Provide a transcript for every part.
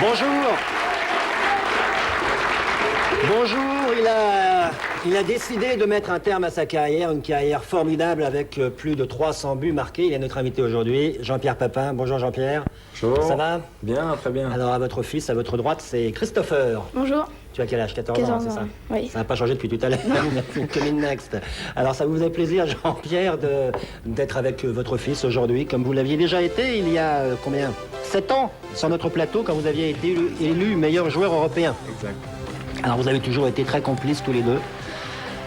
Bonjour. Bonjour, il a décidé de mettre un terme à sa carrière, une carrière formidable avec plus de 300 buts marqués. Il est notre invité aujourd'hui, Jean-Pierre Papin. Bonjour Jean-Pierre. Bonjour. Ça va? Bien, très bien. Alors à votre fils, à votre droite, c'est Christopher. Bonjour. Tu as quel âge? 14 ans, c'est ça? Oui. Ça n'a pas changé depuis tout à l'heure. Coming next. Alors ça vous fait plaisir, Jean-Pierre, d'être avec votre fils aujourd'hui, comme vous l'aviez déjà été il y a combien? 7 ans sur notre plateau, quand vous aviez été élu meilleur joueur européen. Exact. Alors vous avez toujours été très complices tous les deux.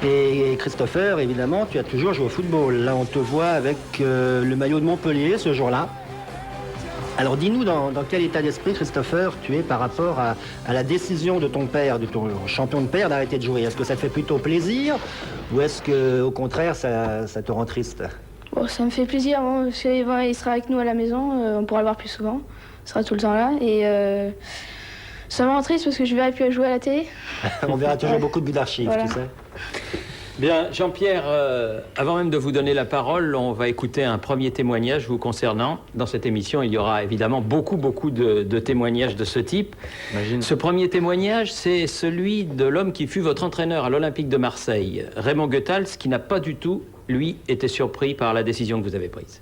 Et Christopher, évidemment, tu as toujours joué au football. Là, on te voit avec le maillot de Montpellier ce jour-là. Alors dis-nous dans quel état d'esprit, Christopher, tu es par rapport à la décision de ton père, de ton champion de père, d'arrêter de jouer. Est-ce que ça te fait plutôt plaisir ou est-ce que, au contraire, ça te rend triste? Bon, ça me fait plaisir, bon, parce qu'il sera avec nous à la maison, on pourra le voir plus souvent. Il sera tout le temps là. Et ça me rend triste parce que je ne verrai plus à jouer à la télé. On verra toujours beaucoup de buts d'archives, voilà. tu sais. Bien, Jean-Pierre, avant même de vous donner la parole, on va écouter un premier témoignage vous concernant. Dans cette émission, il y aura évidemment beaucoup de témoignages de ce type. Imagine. Ce premier témoignage, c'est celui de l'homme qui fut votre entraîneur à l'Olympique de Marseille, Raymond Goethals, qui n'a pas du tout, lui, été surpris par la décision que vous avez prise.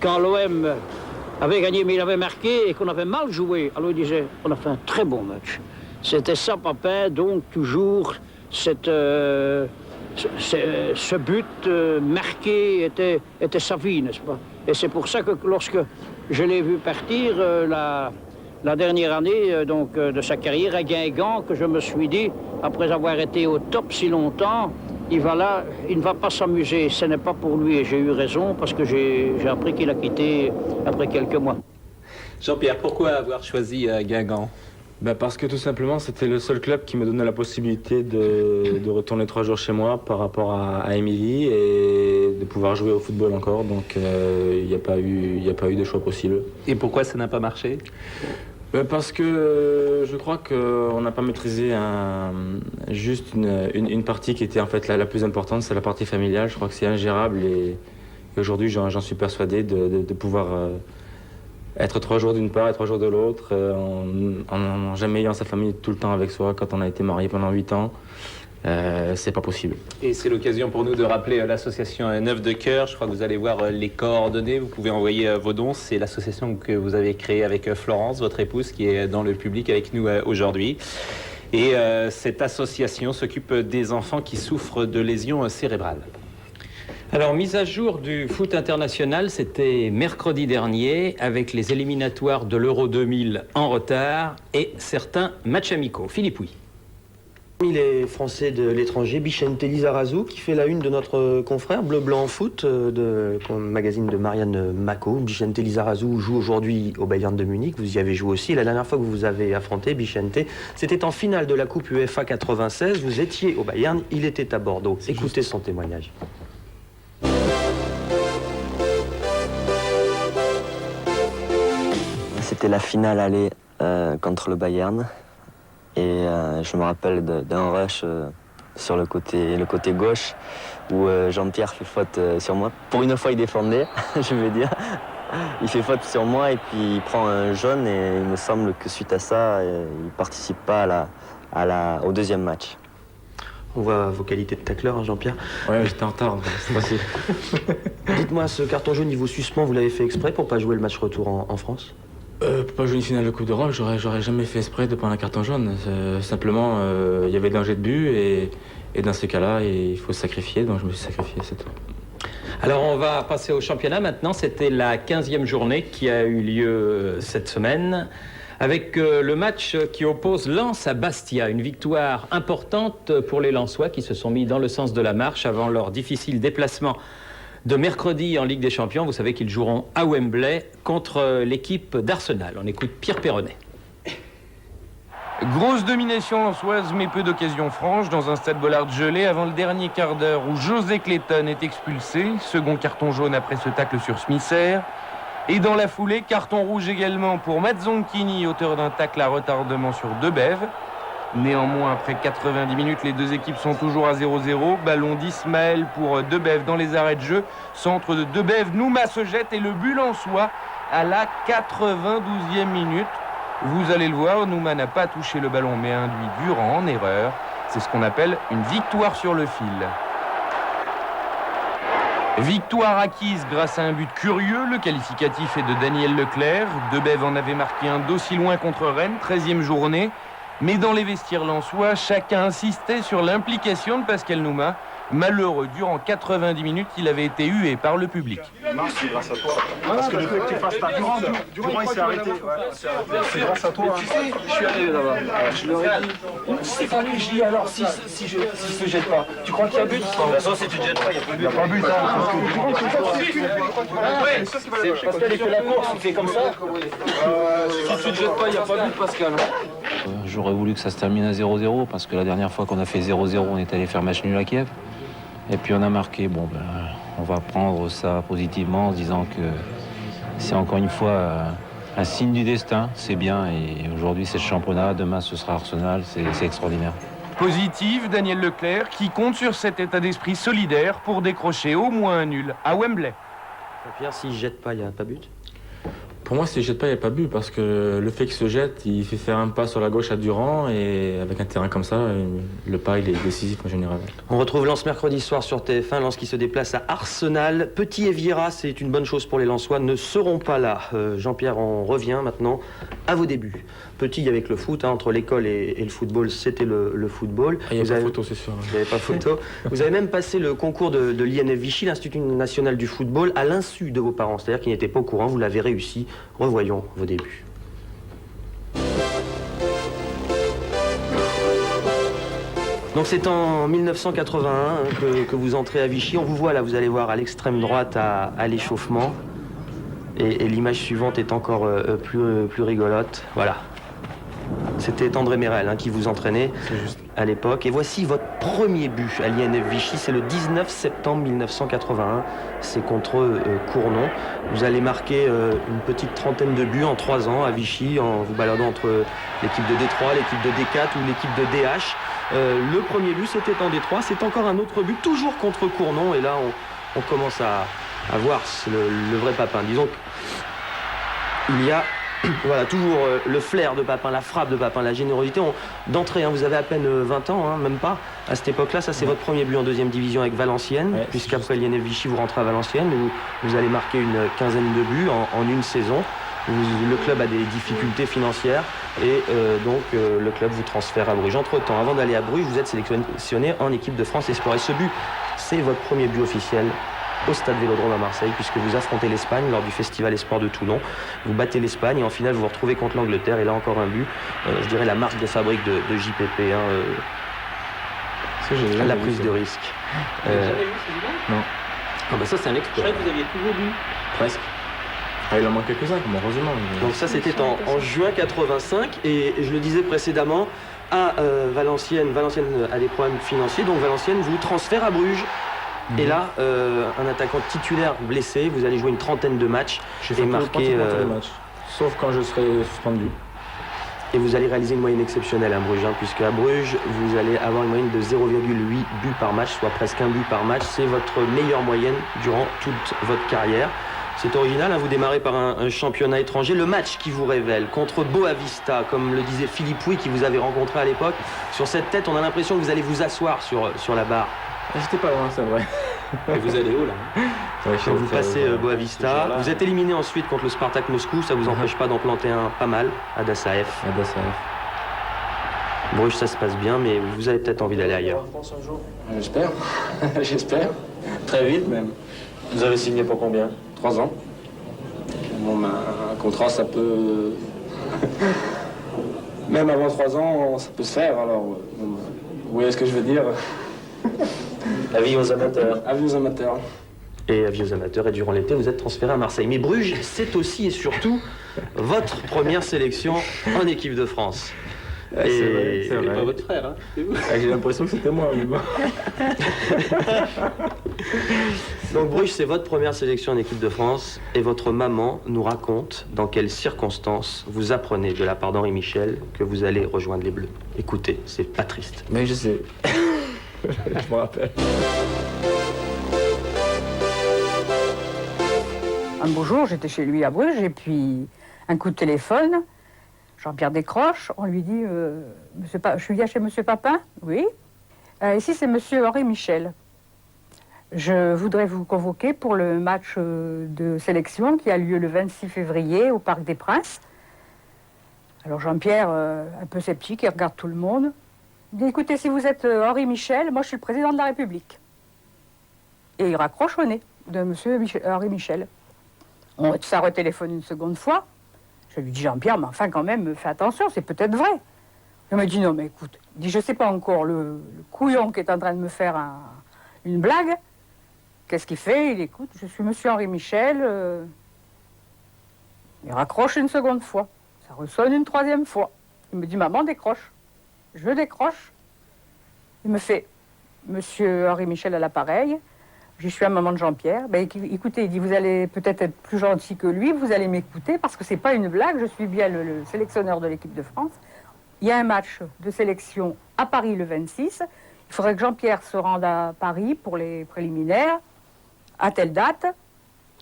Quand l'OM avait gagné, mais il avait marqué et qu'on avait mal joué, alors il disait, on a fait un très bon match. C'était ça, Papin, donc toujours ce but marqué était sa vie, n'est-ce pas? Et c'est pour ça que lorsque je l'ai vu partir la dernière année de sa carrière à Guingamp, que je me suis dit, après avoir été au top si longtemps, il ne va pas s'amuser. Ce n'est pas pour lui. Et j'ai eu raison parce que j'ai appris qu'il a quitté après quelques mois. Jean-Pierre, pourquoi avoir choisi Guingamp? Parce que tout simplement, c'était le seul club qui me donnait la possibilité de retourner 3 jours chez moi par rapport à Émilie et de pouvoir jouer au football encore. Donc, il n'y a pas eu de choix possible. Et pourquoi ça n'a pas marché? Parce que je crois qu'on n'a pas maîtrisé juste une partie qui était en fait la plus importante, c'est la partie familiale. Je crois que c'est ingérable et aujourd'hui j'en suis persuadé de pouvoir être 3 jours d'une part et 3 jours de l'autre, en jamais ayant sa famille tout le temps avec soi quand on a été marié pendant 8 ans. C'est pas possible. Et c'est l'occasion pour nous de rappeler l'association Neuf de Cœur. Je crois que vous allez voir les coordonnées. Vous pouvez envoyer vos dons. C'est l'association que vous avez créée avec Florence, votre épouse, qui est dans le public avec nous aujourd'hui. Et cette association s'occupe des enfants qui souffrent de lésions cérébrales. Alors, mise à jour du foot international, c'était mercredi dernier, avec les éliminatoires de l'Euro 2000 en retard et certains matchs amicaux. Philippe Huy. Parmi les Français de l'étranger, Bichente Lizarazu, qui fait la une de notre confrère Bleu Blanc Foot, magazine de Marianne Mako. Bichente Lizarazu joue aujourd'hui au Bayern de Munich. Vous y avez joué aussi. La dernière fois que vous vous avez affronté, Bichente, c'était en finale de la Coupe UEFA 96. Vous étiez au Bayern, il était à Bordeaux. Écoutez son témoignage. C'était la finale aller contre le Bayern. Et je me rappelle d'un rush sur le côté gauche où Jean-Pierre fait faute sur moi. Pour une fois, il défendait, je veux dire. Il fait faute sur moi et puis il prend un jaune et il me semble que suite à ça, il ne participe pas au deuxième match. On voit vos qualités de tacleur, hein, Jean-Pierre. Ouais, j'étais en retard, c'est facile. Dites-moi, ce carton jaune niveau suspens, vous l'avez fait exprès pour pas jouer le match retour en France? Pour pas jouer une finale de Coupe d'Europe, j'aurais jamais fait exprès de prendre un carton jaune. Simplement, il y avait danger de but et dans ces cas-là, il faut se sacrifier, donc je me suis sacrifié, c'est tout. Alors, on va passer au championnat maintenant. C'était la 15e journée qui a eu lieu cette semaine, avec le match qui oppose Lens à Bastia. Une victoire importante pour les Lensois qui se sont mis dans le sens de la marche avant leur difficile déplacement de mercredi en Ligue des Champions. Vous savez qu'ils joueront à Wembley contre l'équipe d'Arsenal. On écoute Pierre Perronnet. Grosse domination lensoise, mais peu d'occasions franches dans un stade Bollard gelé avant le dernier quart d'heure où José Clayton est expulsé. Second carton jaune après ce tacle sur Smisser. Et dans la foulée, carton rouge également pour Mazzonchini, auteur d'un tacle à retardement sur Debev. Néanmoins, après 90 minutes, les deux équipes sont toujours à 0-0. Ballon d'Ismaël pour Debève dans les arrêts de jeu. Centre de Debève, Nouma se jette et le but en soi à la 92e minute. Vous allez le voir, Nouma n'a pas touché le ballon mais induit Durand en erreur. C'est ce qu'on appelle une victoire sur le fil. Victoire acquise grâce à un but curieux. Le qualificatif est de Daniel Leclerc. Debève en avait marqué un d'aussi loin contre Rennes, 13e journée. Mais dans les vestiaires lensois, chacun insistait sur l'implication de Pascal Nouma. Malheureux, durant 90 minutes, il avait été hué par le public. Marc, c'est grâce à toi. Parce que le fait que tu fasses ta Durand, il s'est arrêté. C'est grâce à toi. Tu sais, je suis arrivé là-bas. Je leur ai dit, c'est pas lui, je dis alors si se jette pas. Tu crois qu'il y a but? De toute façon, si tu te jettes pas, il n'y a pas but. Pascal, il fait la course, il fait comme ça. Si tu te jettes pas, il n'y a pas but, Pascal. J'aurais voulu que ça se termine à 0-0 parce que la dernière fois qu'on a fait 0-0, on est allé faire match nul à Kiev. Et puis on a marqué. Bon, ben, on va prendre ça positivement en se disant que c'est encore une fois un signe du destin. C'est bien et aujourd'hui c'est le championnat, demain ce sera Arsenal, c'est extraordinaire. Positive, Daniel Leclerc qui compte sur cet état d'esprit solidaire pour décrocher au moins un nul à Wembley. Pierre, s'il ne jette pas, il n'y a pas but? Pour moi, s'il ne jette pas, il n'y a pas but parce que le fait qu'il se jette, il fait faire un pas sur la gauche à Durand et avec un terrain comme ça, le pas il est décisif en général. On retrouve Lens mercredi soir sur TF1, Lens qui se déplace à Arsenal. Petit et Vieira, c'est une bonne chose pour les Lensois, ne seront pas là. Jean-Pierre, on revient maintenant à vos débuts. Petit avec le foot, entre l'école et le football, c'était le football. Il n'y a pas photo, c'est sûr. Il n'y avait pas photo. Vous avez même passé le concours de l'INF Vichy, l'Institut national du football, à l'insu de vos parents, c'est-à-dire qu'ils n'étaient pas au courant, vous l'avez réussi. Revoyons vos débuts. Donc c'est en 1981 que vous entrez à Vichy. On vous voit là, vous allez voir à l'extrême droite à l'échauffement. Et l'image suivante est encore plus rigolote. Voilà. C'était André Mérel qui vous entraînait à l'époque. Et voici votre premier but à l'INF Vichy. C'est le 19 septembre 1981. C'est contre Cournon. Vous allez marquer une petite trentaine de buts en 3 ans à Vichy, en vous baladant entre l'équipe de D3, l'équipe de D4 ou l'équipe de DH. Le premier but, c'était en D3. C'est encore un autre but, toujours contre Cournon. Et là, on commence à voir le vrai Papin. Disons qu'il y a voilà, toujours le flair de Papin, la frappe de Papin, la générosité. D'entrée, vous avez à peine 20 ans, même pas. À cette époque-là, ça c'est votre premier but en 2e division avec Valenciennes, puisqu'après l'INF Vichy, vous rentrez à Valenciennes, où vous allez marquer une quinzaine de buts en une saison. Le club a des difficultés financières et donc le club vous transfère à Bruges. Entre-temps, avant d'aller à Bruges, vous êtes sélectionné en équipe de France Espoir. Et ce but, c'est votre premier but officiel au Stade Vélodrome à Marseille, puisque vous affrontez l'Espagne lors du Festival Espoir de Toulon. Vous battez l'Espagne et en finale vous vous retrouvez contre l'Angleterre. Et là encore un but, je dirais la marque de fabrique de JPP, la prise de risque. Non. Ah bah ça c'est un exploit. Je croyais que vous aviez toujours vu. Presque. Il en manque quelques-uns, heureusement. Donc ça c'était en juin 85 et je le disais précédemment, à Valenciennes a des problèmes financiers, donc Valenciennes vous transfère à Bruges. Et là, un attaquant titulaire blessé, vous allez jouer une trentaine de matchs et marquer. Sauf quand je serai suspendu. Et vous allez réaliser une moyenne exceptionnelle à Bruges, puisqu'à Bruges, vous allez avoir une moyenne de 0,8 buts par match, soit presque un but par match. C'est votre meilleure moyenne durant toute votre carrière. C'est original, vous démarrez par un championnat étranger. Le match qui vous révèle contre Boavista, comme le disait Philippe Pouy, qui vous avait rencontré à l'époque, sur cette tête, on a l'impression que vous allez vous asseoir sur la barre. J'étais pas loin, c'est vrai. Et vous allez où là? Vous passez Boavista. Vous êtes éliminé ensuite contre le Spartak Moscou. Ça vous empêche pas d'en planter un pas mal à Dassaev. Bruges, ça se passe bien, mais vous avez peut-être envie d'aller ailleurs. J'espère. J'espère. Très vite même. Vous avez signé pour combien? 3 ans. Bon, un contrat, ça peut... Même avant 3 ans, ça peut se faire. Alors, vous voyez ce que je veux dire? Avis aux amateurs. Avis aux amateurs. Et avis aux amateurs. Et durant l'été, vous êtes transféré à Marseille. Mais Bruges, c'est aussi et surtout votre première sélection en équipe de France. C'est vrai. Pas votre frère, c'est vous. J'ai l'impression que c'était moi. Mais bon. Donc Bruges, c'est votre première sélection en équipe de France et votre maman nous raconte dans quelles circonstances vous apprenez de la part d'Henri Michel que vous allez rejoindre les Bleus. Écoutez, c'est pas triste. Mais je sais. Je me rappelle. Un beau jour, j'étais chez lui à Bruges et puis un coup de téléphone. Jean-Pierre décroche, on lui dit je suis bien chez Monsieur Papin? Oui. Ici, c'est Monsieur Henri Michel. Je voudrais vous convoquer pour le match de sélection qui a lieu le 26 février au Parc des Princes. Alors Jean-Pierre, un peu sceptique, il regarde tout le monde. Il dit, écoutez, si vous êtes Henri Michel, moi je suis le président de la République. Et il raccroche au nez de Monsieur Henri Michel. Ça retéléphone une seconde fois. Je lui dis, Jean-Pierre, mais enfin quand même, fais attention, c'est peut-être vrai. Il me dit, non mais écoute, il dit, je sais pas encore, le couillon qui est en train de me faire une blague. Qu'est-ce qu'il fait? Il écoute, je suis Monsieur Henri Michel. Il raccroche une seconde fois. Ça ressonne une troisième fois. Il me dit, maman, décroche. Je décroche. Il me fait, Monsieur Henri Michel à l'appareil. Je suis la maman de Jean-Pierre. Ben, écoutez, il dit, vous allez peut-être être plus gentil que lui, vous allez m'écouter, parce que c'est pas une blague, je suis bien le sélectionneur de l'équipe de France. Il y a un match de sélection à Paris le 26. Il faudrait que Jean-Pierre se rende à Paris pour les préliminaires, à telle date.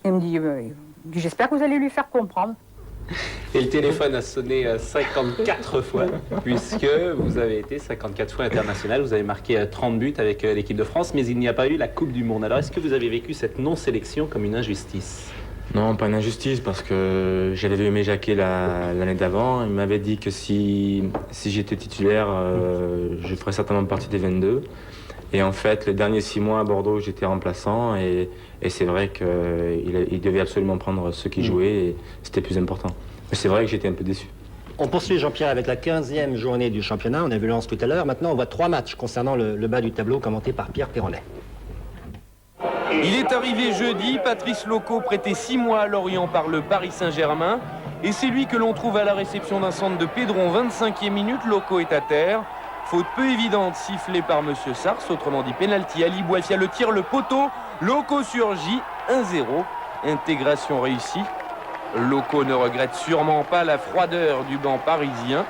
Il me dit, j'espère que vous allez lui faire comprendre. Et le téléphone a sonné 54 fois, puisque vous avez été 54 fois international, vous avez marqué 30 buts avec l'équipe de France, mais il n'y a pas eu la Coupe du Monde. Alors est-ce que vous avez vécu cette non-sélection comme une injustice? Non, pas une injustice, parce que j'avais vu Aimé Jacquet l'année d'avant. Il m'avait dit que si j'étais titulaire, je ferais certainement partie des 22. Et en fait, les derniers 6 mois à Bordeaux, j'étais remplaçant et c'est vrai qu'il devait absolument prendre ceux qui jouaient et c'était plus important. Mais c'est vrai que j'étais un peu déçu. On poursuit, Jean-Pierre, avec la 15e journée du championnat. On a vu Lens tout à l'heure. Maintenant, on voit 3 matchs concernant le bas du tableau commentés par Pierre Perronnet. Il est arrivé jeudi, Patrice Loco, prêté 6 mois à Lorient par le Paris Saint-Germain. Et c'est lui que l'on trouve à la réception d'un centre de Pédron, 25e minute. Loco est à terre. Faute peu évidente sifflée par Monsieur Sars, autrement dit pénalty. Ali Bouafia le tire, le poteau. Loco surgit, 1-0. Intégration réussie. Loco ne regrette sûrement pas la froideur du banc parisien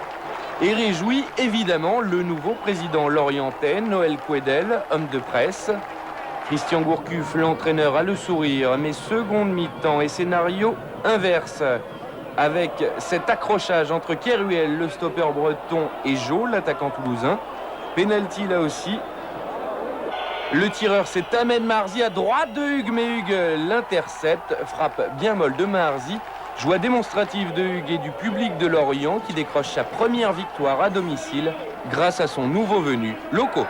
et réjouit évidemment le nouveau président lorientais, Noël Quedel, homme de presse. Christian Gourcuff, l'entraîneur, a le sourire, mais seconde mi-temps et scénario inverse. Avec cet accrochage entre Keruel, le stopper breton, et Jo, l'attaquant toulousain. Pénalty là aussi. Le tireur, c'est Ahmed Marzi à droite de Hugues, mais Hugues l'intercepte. Frappe bien molle de Marzi. Joie démonstrative de Hugues et du public de Lorient qui décroche sa première victoire à domicile grâce à son nouveau venu, Loco.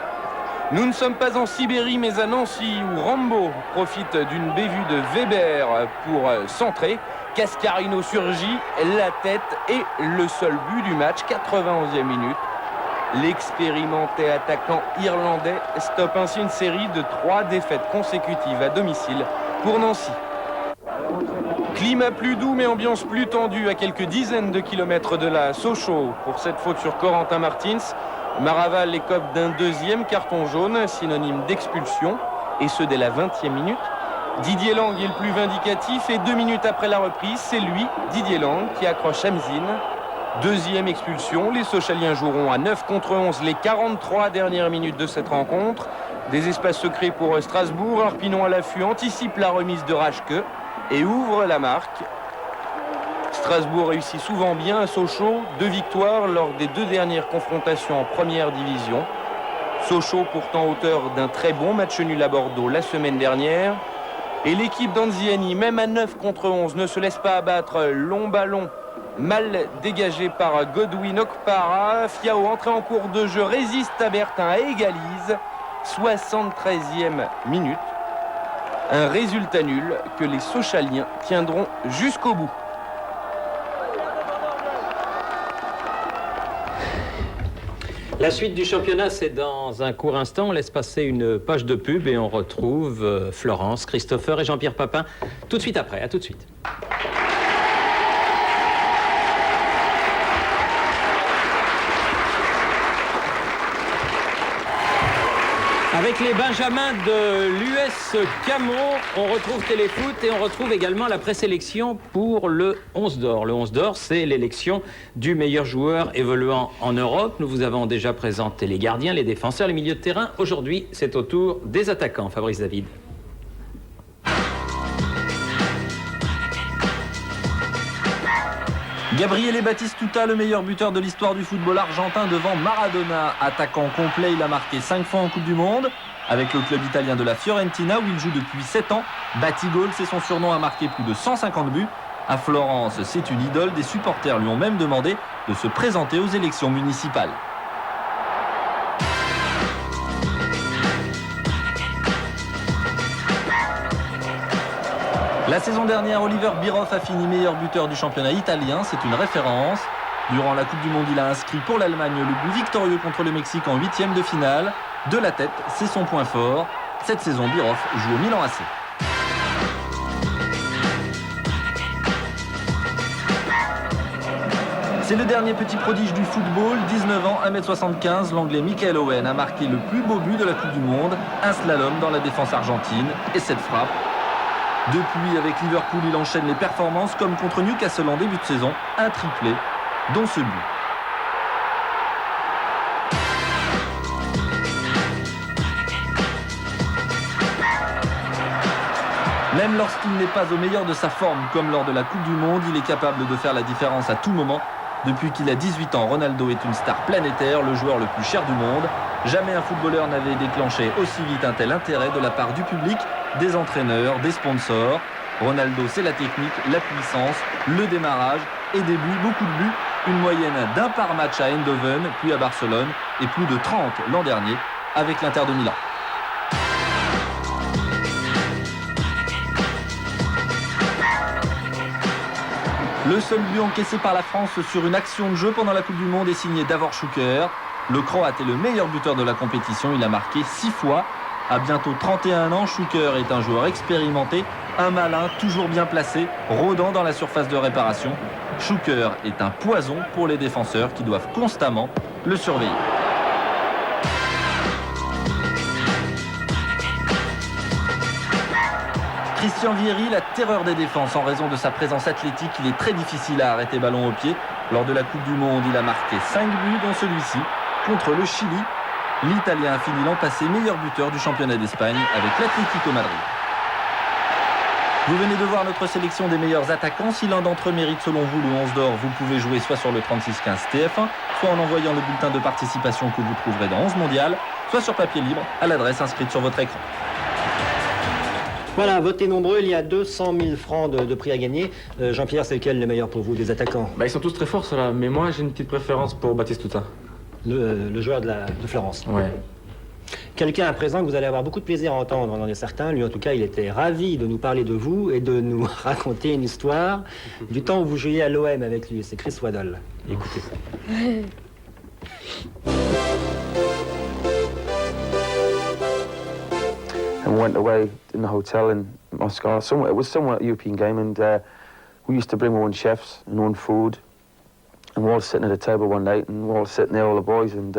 Nous ne sommes pas en Sibérie mais à Nancy où Rambo profite d'une bévue de Weber pour centrer. Cascarino surgit, la tête et le seul but du match, 91e minute. L'expérimenté attaquant irlandais stoppe ainsi une série de 3 défaites consécutives à domicile pour Nancy. Climat plus doux mais ambiance plus tendue à quelques dizaines de kilomètres de là. Sochaux pour cette faute sur Corentin Martins. Maraval écope d'un 2e carton jaune, synonyme d'expulsion, et ce dès la 20e minute. Didier Lang est le plus vindicatif et 2 minutes après la reprise, c'est lui, Didier Lang, qui accroche Hamzin. 2e expulsion, les Sochaliens joueront à 9 contre 11 les 43 dernières minutes de cette rencontre. Des espaces secrets pour Strasbourg, Arpinon à l'affût anticipe la remise de Raschke et ouvre la marque. Strasbourg réussit souvent bien à Sochaux, 2 victoires lors des 2 dernières confrontations en première division. Sochaux pourtant auteur d'un très bon match nul à Bordeaux la semaine dernière. Et l'équipe d'Anziani, même à 9 contre 11, ne se laisse pas abattre. Long ballon, mal dégagé par Godwin Okpara. Fiao, entré en cours de jeu, résiste à Bertin et égalise. 73e minute. Un résultat nul que les Sochaliens tiendront jusqu'au bout. La suite du championnat, c'est dans un court instant. On laisse passer une page de pub et on retrouve Florence, Christopher et Jean-Pierre Papin tout de suite après. À tout de suite. Avec Avec les Benjamins de l'US Camon, on retrouve Téléfoot et on retrouve également la présélection pour le 11 d'or. Le 11 d'or, c'est l'élection du meilleur joueur évoluant en Europe. Nous vous avons déjà présenté les gardiens, les défenseurs, les milieux de terrain. Aujourd'hui, c'est au tour des attaquants. Fabrice David. Gabriele Batistuta, le meilleur buteur de l'histoire du football argentin devant Maradona. Attaquant complet, il a marqué 5 fois en Coupe du Monde. Avec le club italien de la Fiorentina où il joue depuis 7 ans, Batigol, c'est son surnom, a marqué plus de 150 buts. À Florence, c'est une idole. Des supporters lui ont même demandé de se présenter aux élections municipales. La saison dernière, Oliver Bierhoff a fini meilleur buteur du championnat italien. C'est une référence. Durant la Coupe du Monde, il a inscrit pour l'Allemagne le but victorieux contre le Mexique en 8e de finale. De la tête, c'est son point fort. Cette saison, Bierhoff joue au Milan AC. C'est le dernier petit prodige du football, 19 ans, 1m75, l'anglais Michael Owen a marqué le plus beau but de la Coupe du Monde, un slalom dans la défense argentine et cette frappe. Depuis, avec Liverpool, il enchaîne les performances comme contre Newcastle en début de saison, un triplé, dont ce but. Même lorsqu'il n'est pas au meilleur de sa forme, comme lors de la Coupe du Monde, il est capable de faire la différence à tout moment. Depuis qu'il a 18 ans, Ronaldo est une star planétaire, le joueur le plus cher du monde. Jamais un footballeur n'avait déclenché aussi vite un tel intérêt de la part du public, des entraîneurs, des sponsors. Ronaldo, c'est la technique, la puissance, le démarrage et des buts, beaucoup de buts. Une moyenne d'1 par match à Eindhoven, puis à Barcelone et plus de 30 l'an dernier avec l'Inter de Milan. Le seul but encaissé par la France sur une action de jeu pendant la Coupe du Monde est signé Davor Šuker. Le Croate est le meilleur buteur de la compétition. Il a marqué 6 fois. À bientôt 31 ans, Šuker est un joueur expérimenté, un malin, toujours bien placé, rôdant dans la surface de réparation. Šuker est un poison pour les défenseurs qui doivent constamment le surveiller. Christian Vieri, la terreur des défenses en raison de sa présence athlétique, il est très difficile à arrêter ballon au pied. Lors de la Coupe du Monde, il a marqué 5 buts, dont celui-ci, contre le Chili. L'Italien a fini l'an passé meilleur buteur du championnat d'Espagne avec l'Atlético Madrid. Vous venez de voir notre sélection des meilleurs attaquants. Si l'un d'entre eux mérite selon vous le 11 d'or, vous pouvez jouer soit sur le 3615 TF1, soit en envoyant le bulletin de participation que vous trouverez dans 11 mondial, soit sur papier libre à l'adresse inscrite sur votre écran. Voilà, votez nombreux, il y a 200 000 francs de prix à gagner. Jean-Pierre, c'est lequel le meilleur pour vous des attaquants? Ils sont tous très forts ceux-là, mais moi j'ai une petite préférence pour Batistuta. Le joueur de Florence. Ouais. Quelqu'un à présent que vous allez avoir beaucoup de plaisir à entendre, on en est certain. Lui, en tout cas, il était ravi de nous parler de vous et de nous raconter une histoire du temps où vous jouiez à l'OM avec lui. C'est Chris Waddle. Écoutez ça. And went away in the hotel in Moscow. It was somewhat a European game, and we used to bring our own chefs and own food. And we're all sitting at a table one night, and we're all sitting there, all the boys, and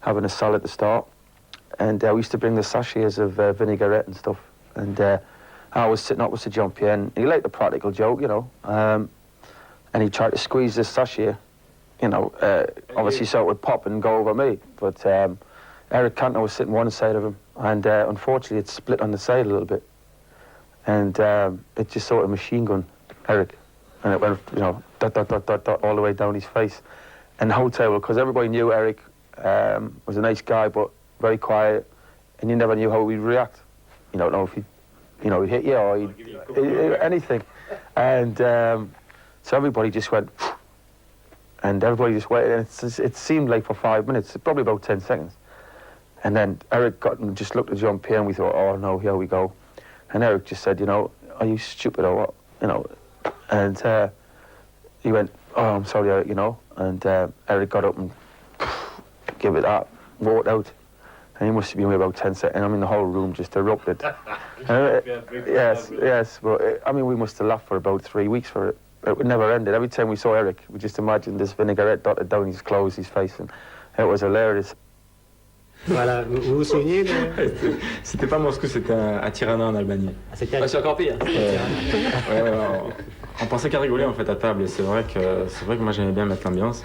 having a salad to start. And we used to bring the sachets of vinaigrette and stuff. And I was sitting opposite Jean-Pierre, and he liked the practical joke, you know. And he tried to squeeze this sachet, you know, obviously so it would pop and go over me. But Eric Cantona was sitting one side of him, and unfortunately it split on the side a little bit. And it just sort of machine gun Eric. And it went, you know, dot, dot, dot, dot, dot, all the way down his face. And the whole table, because everybody knew Eric was a nice guy, but very quiet, and you never knew how he'd react. You don't know if he'd, you know, he'd hit you or he'd anything. And so everybody just went, and everybody just waited, and it seemed like for 5 minutes, probably about 10 seconds. And then Eric got and just looked at Jean-Pierre, and we thought, oh no, here we go. And Eric just said, you know, are you stupid or what? You know, and he went, oh, I'm sorry, Eric, you know. And Eric got up and gave it that, walked out. And he must have been away about 10 seconds. I mean, the whole room just erupted. Yes, but I mean, we must have laughed for about 3 weeks for it. It never ended. Every time we saw Eric, we just imagined this vinaigrette dotted down his clothes, his face, and it was hilarious. Voilà, vous vous souvenez de... C'était pas Moscou, c'était à Tirana en Albanie. C'était c'est encore pire. On pensait qu'à rigoler en fait à table, et c'est vrai que moi j'aimais bien mettre l'ambiance.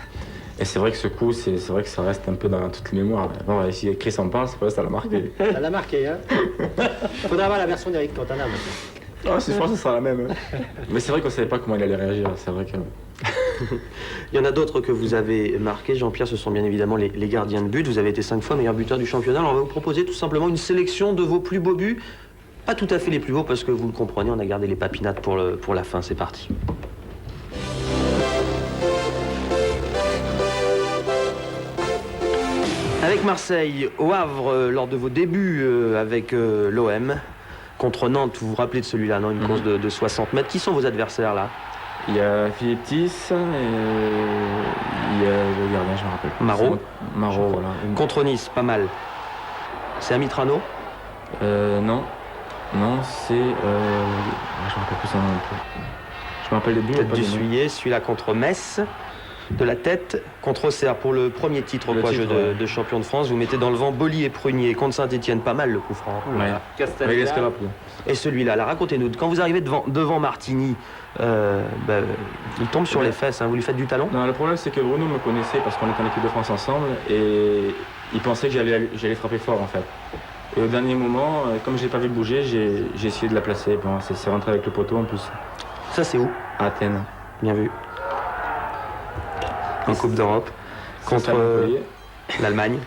Et c'est vrai que ce coup, c'est vrai que ça reste un peu dans toutes les mémoires. Bon, si Chris en parle, c'est vrai que ça l'a marqué. Ça l'a marqué, hein. Faudra avoir la version d'Eric Cantona maintenant. Ah, je pense que ce sera la même. Mais c'est vrai qu'on savait pas comment il allait réagir, c'est vrai que... Il y en a d'autres que vous avez marqués, Jean-Pierre, ce sont bien évidemment les gardiens de but. Vous avez été 5 fois meilleur buteur du championnat. Alors on va vous proposer tout simplement une sélection de vos plus beaux buts. Pas tout à fait les plus beaux parce que vous le comprenez, on a gardé les papinates pour la fin. C'est parti. Avec Marseille, au Havre, lors de vos débuts avec l'OM, contre Nantes, vous vous rappelez de celui-là, non? Une course de 60 mètres. Qui sont vos adversaires là? Il y a Philippe Tiss et il y a le gardien, je me rappelle. Marot, voilà. Contre Nice, pas mal. C'est Amitrano? Non. Non, c'est... je me rappelle plus son nom. Je me rappelle les buts. Tête d'essuyer, celui-là contre Metz. De la tête contre Auxerre pour le premier titre de champion de France. Vous mettez dans le vent Boli et Prunier contre Saint-Etienne, pas mal le coup franc. Ouais. Et celui-là, là, racontez-nous, quand vous arrivez devant Martini, il tombe sur les fesses, hein, vous lui faites du talon? Non, le problème c'est que Bruno me connaissait parce qu'on était en équipe de France ensemble et il pensait que j'allais frapper fort en fait. Et au dernier moment, comme je l'ai pas vu bouger, j'ai essayé de la placer. Bon, c'est rentré avec le poteau en plus. Ça c'est où? À Athènes. Bien vu. En Coupe d'Europe contre l'Allemagne.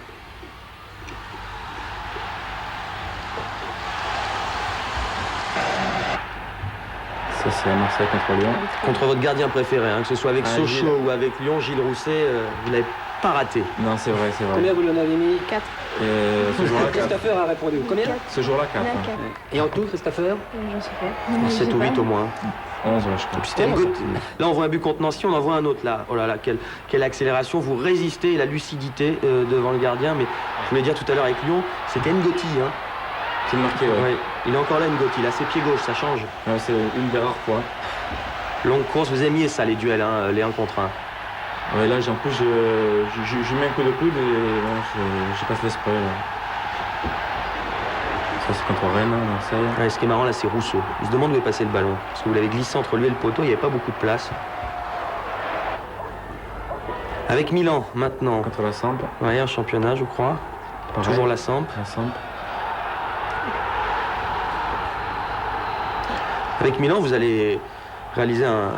Ça c'est à Marseille contre Lyon. Contre votre gardien préféré, hein, que ce soit avec Sochaux ou avec Lyon, Gilles Rousset, vous n'avez pas raté. Non, c'est vrai, c'est vrai. Combien vous l'en avez mis? 4. Ce jour-là, Christopher a répondu. Combien? Ce jour-là, 4. Et en tout, Christopher? Je sais pas. 7 ou 8 au moins. 11, ouais, je crois. C'était là, on voit un but contre Nancy, on en voit un autre là. Oh là là, quelle accélération. Vous résistez et la lucidité devant le gardien. Mais je voulais dire tout à l'heure avec Lyon, c'était N'Goti. Hein. C'est marqué, ouais. Ouais. Il est encore là, N'Goti. Il a ses pieds gauche, ça change. Ouais, c'est une des rares fois. Longue course, vous aimiez ça, les duels, hein, les 1 contre 1. Ouais, là, en plus, je mets un coup de coude et bon, je passe l'esprit. Ça, c'est contre Rennes, Marseille. Ouais, ce qui est marrant, là, c'est Rousseau. Il se demande où est passé le ballon. Parce que vous l'avez glissé entre lui et le poteau, il n'y avait pas beaucoup de place. Avec Milan, maintenant. Contre la Samp. Ouais, un championnat, je crois. Pareil. Toujours la Samp. La Samp. Avec Milan, vous allez réaliser un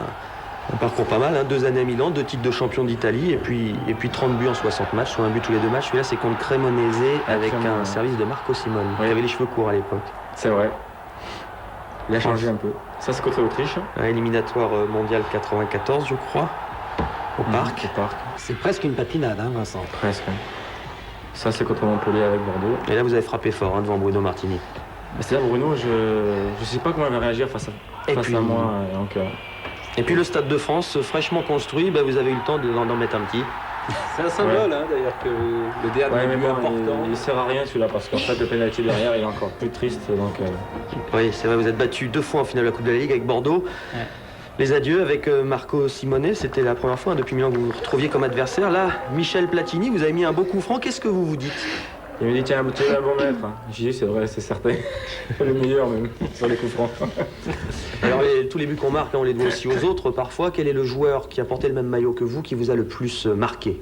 parcours pas mal, hein. 2 années à Milan, 2 titres de champion d'Italie et puis 30 buts en 60 matchs, soit un but tous les 2 matchs. Celui-là, c'est contre Cremonese avec un service de Marco Simone. Oui. Il avait les cheveux courts à l'époque. C'est vrai. Il a changé un peu. Ça, c'est contre l'Autriche. Éliminatoire mondial 94, je crois, au Parc. Au Parc. C'est presque une patinade, hein, Vincent? Presque. Ça, c'est contre Montpellier avec Bordeaux. Et là, vous avez frappé fort, hein, devant Bruno Martini. C'est-à-dire, Bruno, je sais pas comment il va réagir face à moi. Donc, et puis le Stade de France, fraîchement construit, vous avez eu le temps d'en mettre un petit. C'est un symbole, hein, d'ailleurs, que le dernier but important. Il sert à rien celui-là parce qu'en fait le pénalty derrière il est encore plus triste. Donc, Oui, c'est vrai, vous êtes battu 2 fois en finale de la Coupe de la Ligue avec Bordeaux. Ouais. Les adieux avec Marco Simone, c'était la première fois depuis Milan que vous vous retrouviez comme adversaire. Là, Michel Platini, vous avez mis un beau coup franc, qu'est-ce que vous vous dites? Il me dit tiens, tu es un bon maître. J'ai dit c'est vrai, c'est certain. Le meilleur même sur les coups francs. Alors tous les buts qu'on marque, on les doit aussi aux autres parfois. Quel est le joueur qui a porté le même maillot que vous qui vous a le plus marqué?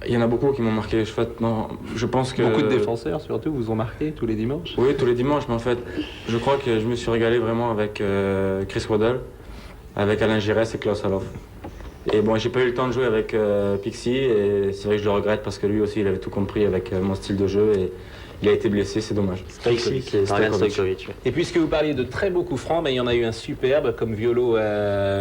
Il y en a beaucoup qui m'ont marqué. Je pense que... Beaucoup de défenseurs surtout vous ont marqué tous les dimanches? Oui, tous les dimanches, mais en fait, je crois que je me suis régalé vraiment avec Chris Waddle, avec Alain Giresse et Klaus Alof. Et bon, j'ai pas eu le temps de jouer avec Pixie et c'est vrai que je le regrette parce que lui aussi il avait tout compris avec mon style de jeu et il a été blessé, c'est dommage. Et puisque vous parliez de très beaux coups francs, il y en a eu un superbe comme Violo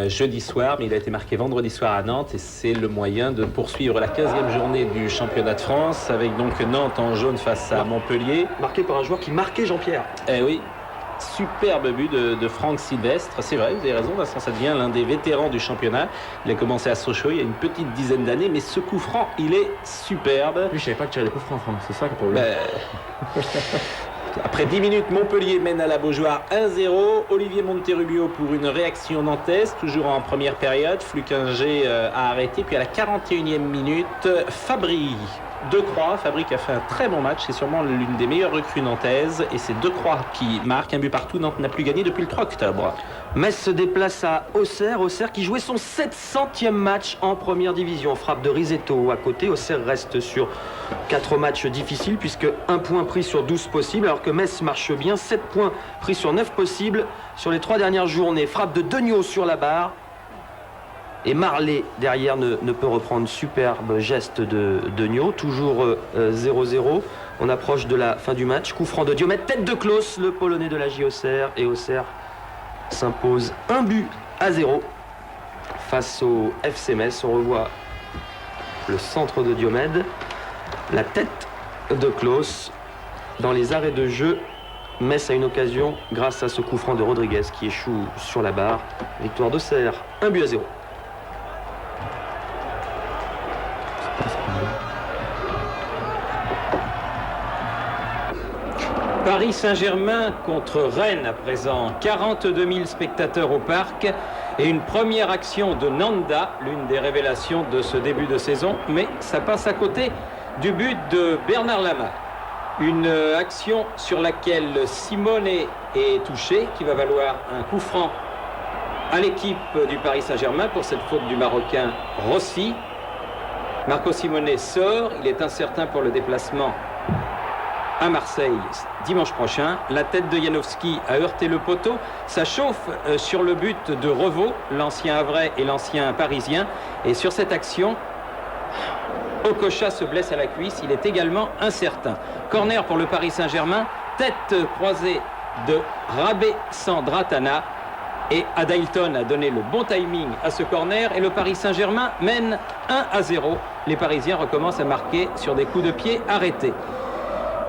jeudi soir, mais il a été marqué vendredi soir à Nantes et c'est le moyen de poursuivre la 15e journée du championnat de France avec donc Nantes en jaune face à Montpellier. Marqué par un joueur qui marquait Jean-Pierre. Eh oui. Superbe but de Franck Sylvestre, c'est vrai, vous avez raison Vincent, ça devient l'un des vétérans du championnat. Il a commencé à Sochaux il y a une petite dizaine d'années, mais ce coup franc, il est superbe. Lui, je savais pas que tu tirais des coups francs, Franck, c'est ça que pour lui. Après 10 minutes, Montpellier mène à la Beaujoire 1-0. Olivier Monterrubio pour une réaction nantaise, toujours en première période. Flukinger a arrêté. Puis à la 41e minute, Fabry Decroix. Fabry qui a fait un très bon match. C'est sûrement l'une des meilleures recrues nantaises. Et c'est Decroix qui marque un but partout. Nantes n'a plus gagné depuis le 3 octobre. Metz se déplace à Auxerre. Auxerre qui jouait son 700e match en première division. Frappe de Risetto à côté. Auxerre reste sur 4 matchs difficiles puisque 1 point pris sur 12 possibles. Alors que Metz marche bien. 7 points pris sur 9 possibles sur les 3 dernières journées. Frappe de Degnaud sur la barre. Et Marley derrière ne peut reprendre. Superbe geste de Degnaud. Toujours 0-0. On approche de la fin du match. Coup franc de Diomède. Tête de Klaus, le Polonais de la J Auxerre. Et Auxerre s'impose 1-0 face au FC Metz. On revoit le centre de Diomède. La tête de Klaus. Dans les arrêts de jeu, Metz a une occasion grâce à ce coup franc de Rodriguez qui échoue sur la barre. Victoire d'Auxerre, 1-0. Paris Saint-Germain contre Rennes à présent. 42 000 spectateurs au parc et une première action de Nanda, l'une des révélations de ce début de saison. Mais ça passe à côté du but de Bernard Lama. Une action sur laquelle Simone est touché, qui va valoir un coup franc à l'équipe du Paris Saint-Germain pour cette faute du Marocain Rossi. Marco Simone sort, il est incertain pour le déplacement à Marseille dimanche prochain. La tête de Janowski a heurté le poteau. Ça chauffe sur le but de Revaux, l'ancien Havrais et l'ancien Parisien. Et sur cette action, Okocha se blesse à la cuisse. Il est également incertain. Corner pour le Paris Saint-Germain. Tête croisée de Rabé Sandratana. Et Adailton a donné le bon timing à ce corner. Et le Paris Saint-Germain mène 1-0. Les Parisiens recommencent à marquer sur des coups de pied arrêtés.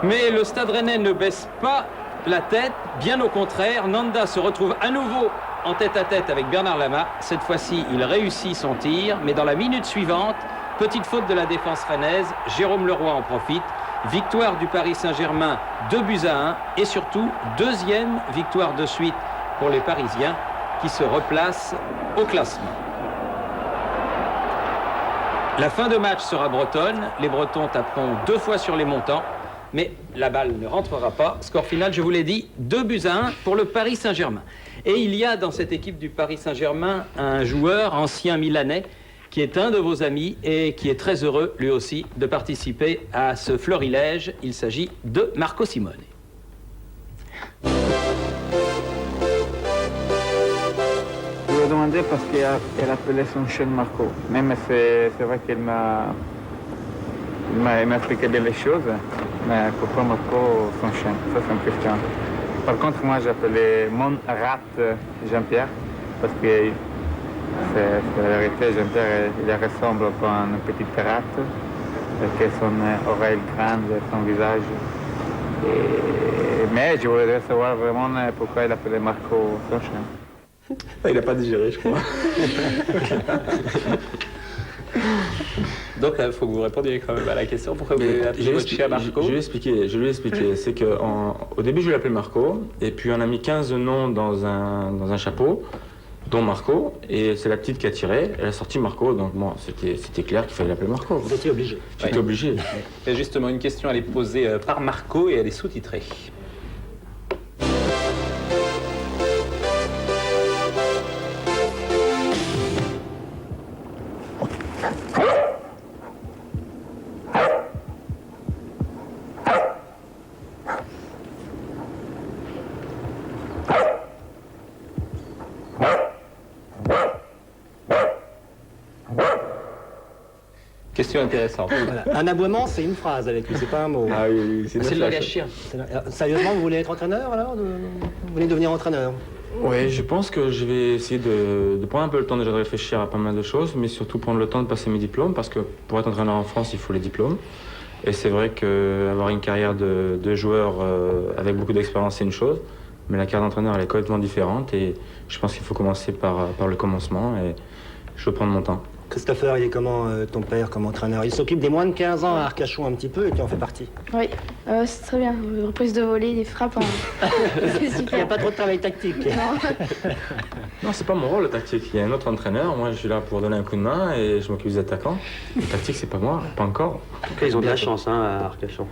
Mais le Stade Rennais ne baisse pas la tête, bien au contraire. Nanda se retrouve à nouveau en tête-à-tête avec Bernard Lama. Cette fois-ci, il réussit son tir, mais dans la minute suivante, petite faute de la défense rennaise, Jérôme Leroy en profite. Victoire du Paris Saint-Germain, 2-1, et surtout, deuxième victoire de suite pour les Parisiens qui se replacent au classement. La fin de match sera bretonne. Les Bretons taperont 2 fois sur les montants. Mais la balle ne rentrera pas. Score final, je vous l'ai dit, 2-1 pour le Paris Saint-Germain. Et il y a dans cette équipe du Paris Saint-Germain un joueur ancien milanais qui est un de vos amis et qui est très heureux, lui aussi, de participer à ce florilège. Il s'agit de Marco Simone. Je lui ai demandé parce qu'elle appelait son chien Marco. Même c'est vrai qu'elle m'a expliqué bien les choses. Mais pourquoi Marco son chien? Ça, c'est une question. Par contre, moi, j'appelais mon rat Jean-Pierre, parce que c'est la vérité, Jean-Pierre, il ressemble à une petite rate, avec son oreille grande, son visage. Mais je voudrais savoir vraiment pourquoi il appelait Marco son chien. Il n'a pas digéré, je crois. Donc il faut que vous répondiez quand même à la question. Pourquoi vous avez appelé votre chien Marco? Je lui ai expliqué. C'est qu'au début, je l'appelais Marco. Et puis, on a mis 15 noms dans un chapeau, dont Marco. Et c'est la petite qui a tiré. Elle a sorti Marco. Donc, bon, c'était clair qu'il fallait l'appeler Marco. Vous étiez obligé. J'étais obligé. Et justement, une question, elle est posée par Marco et elle est sous-titrée. Question intéressante. Voilà. Un aboiement, c'est une phrase avec lui, c'est pas un mot. Ah oui, c'est le langage chien. Sérieusement, vous voulez être entraîneur alors? Vous voulez devenir entraîneur? Oui, je pense que je vais essayer de prendre un peu le temps déjà de réfléchir à pas mal de choses, mais surtout prendre le temps de passer mes diplômes, parce que pour être entraîneur en France, il faut les diplômes. Et c'est vrai qu'avoir une carrière de joueur avec beaucoup d'expérience, c'est une chose, mais la carrière d'entraîneur, elle est complètement différente, et je pense qu'il faut commencer par le commencement, et je vais prendre mon temps. Christopher, il est comment ton père comme entraîneur? Il s'occupe des moins de 15 ans à Arcachon un petit peu et tu en fais partie. Oui, c'est très bien. Reprise de volée, des frappes. Il n'y a pas trop de travail tactique. Non, c'est pas mon rôle le tactique. Il y a un autre entraîneur. Moi, je suis là pour donner un coup de main et je m'occupe des attaquants. Le tactique, c'est pas moi, pas encore. En tout cas, ils ont de la chance à Arcachon.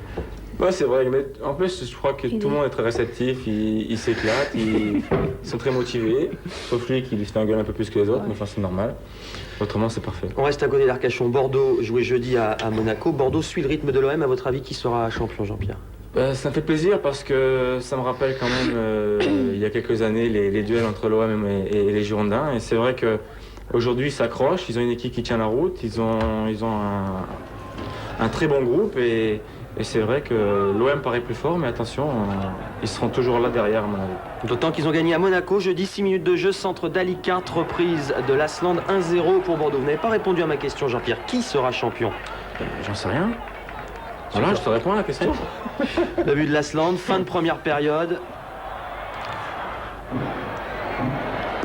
Ouais, c'est vrai, mais en plus, je crois que tout le monde est très réceptif, ils s'éclatent, ils sont très motivés, sauf lui qui lui fait engueuler un peu plus que les autres, mais enfin, c'est normal. Autrement, c'est parfait. On reste à côté d'Arcachon. Bordeaux jouait jeudi à Monaco. Bordeaux suit le rythme de l'OM. À votre avis, qui sera champion, Jean-Pierre? Ça me fait plaisir parce que ça me rappelle quand même, il y a quelques années, les duels entre l'OM et les Girondins. Et c'est vrai qu'aujourd'hui, ils s'accrochent, ils ont une équipe qui tient la route, ils ont un très bon groupe et c'est vrai que l'OM paraît plus fort, mais attention, ils seront toujours là derrière, à mon avis. D'autant qu'ils ont gagné à Monaco. Jeudi, 6 minutes de jeu, centre d'Alicant, reprise de l'Asland, 1-0 pour Bordeaux. Vous n'avez pas répondu à ma question, Jean-Pierre. Qui sera champion? J'en sais rien. Voilà, je te réponds à la question. Le but de l'Asland, fin de première période.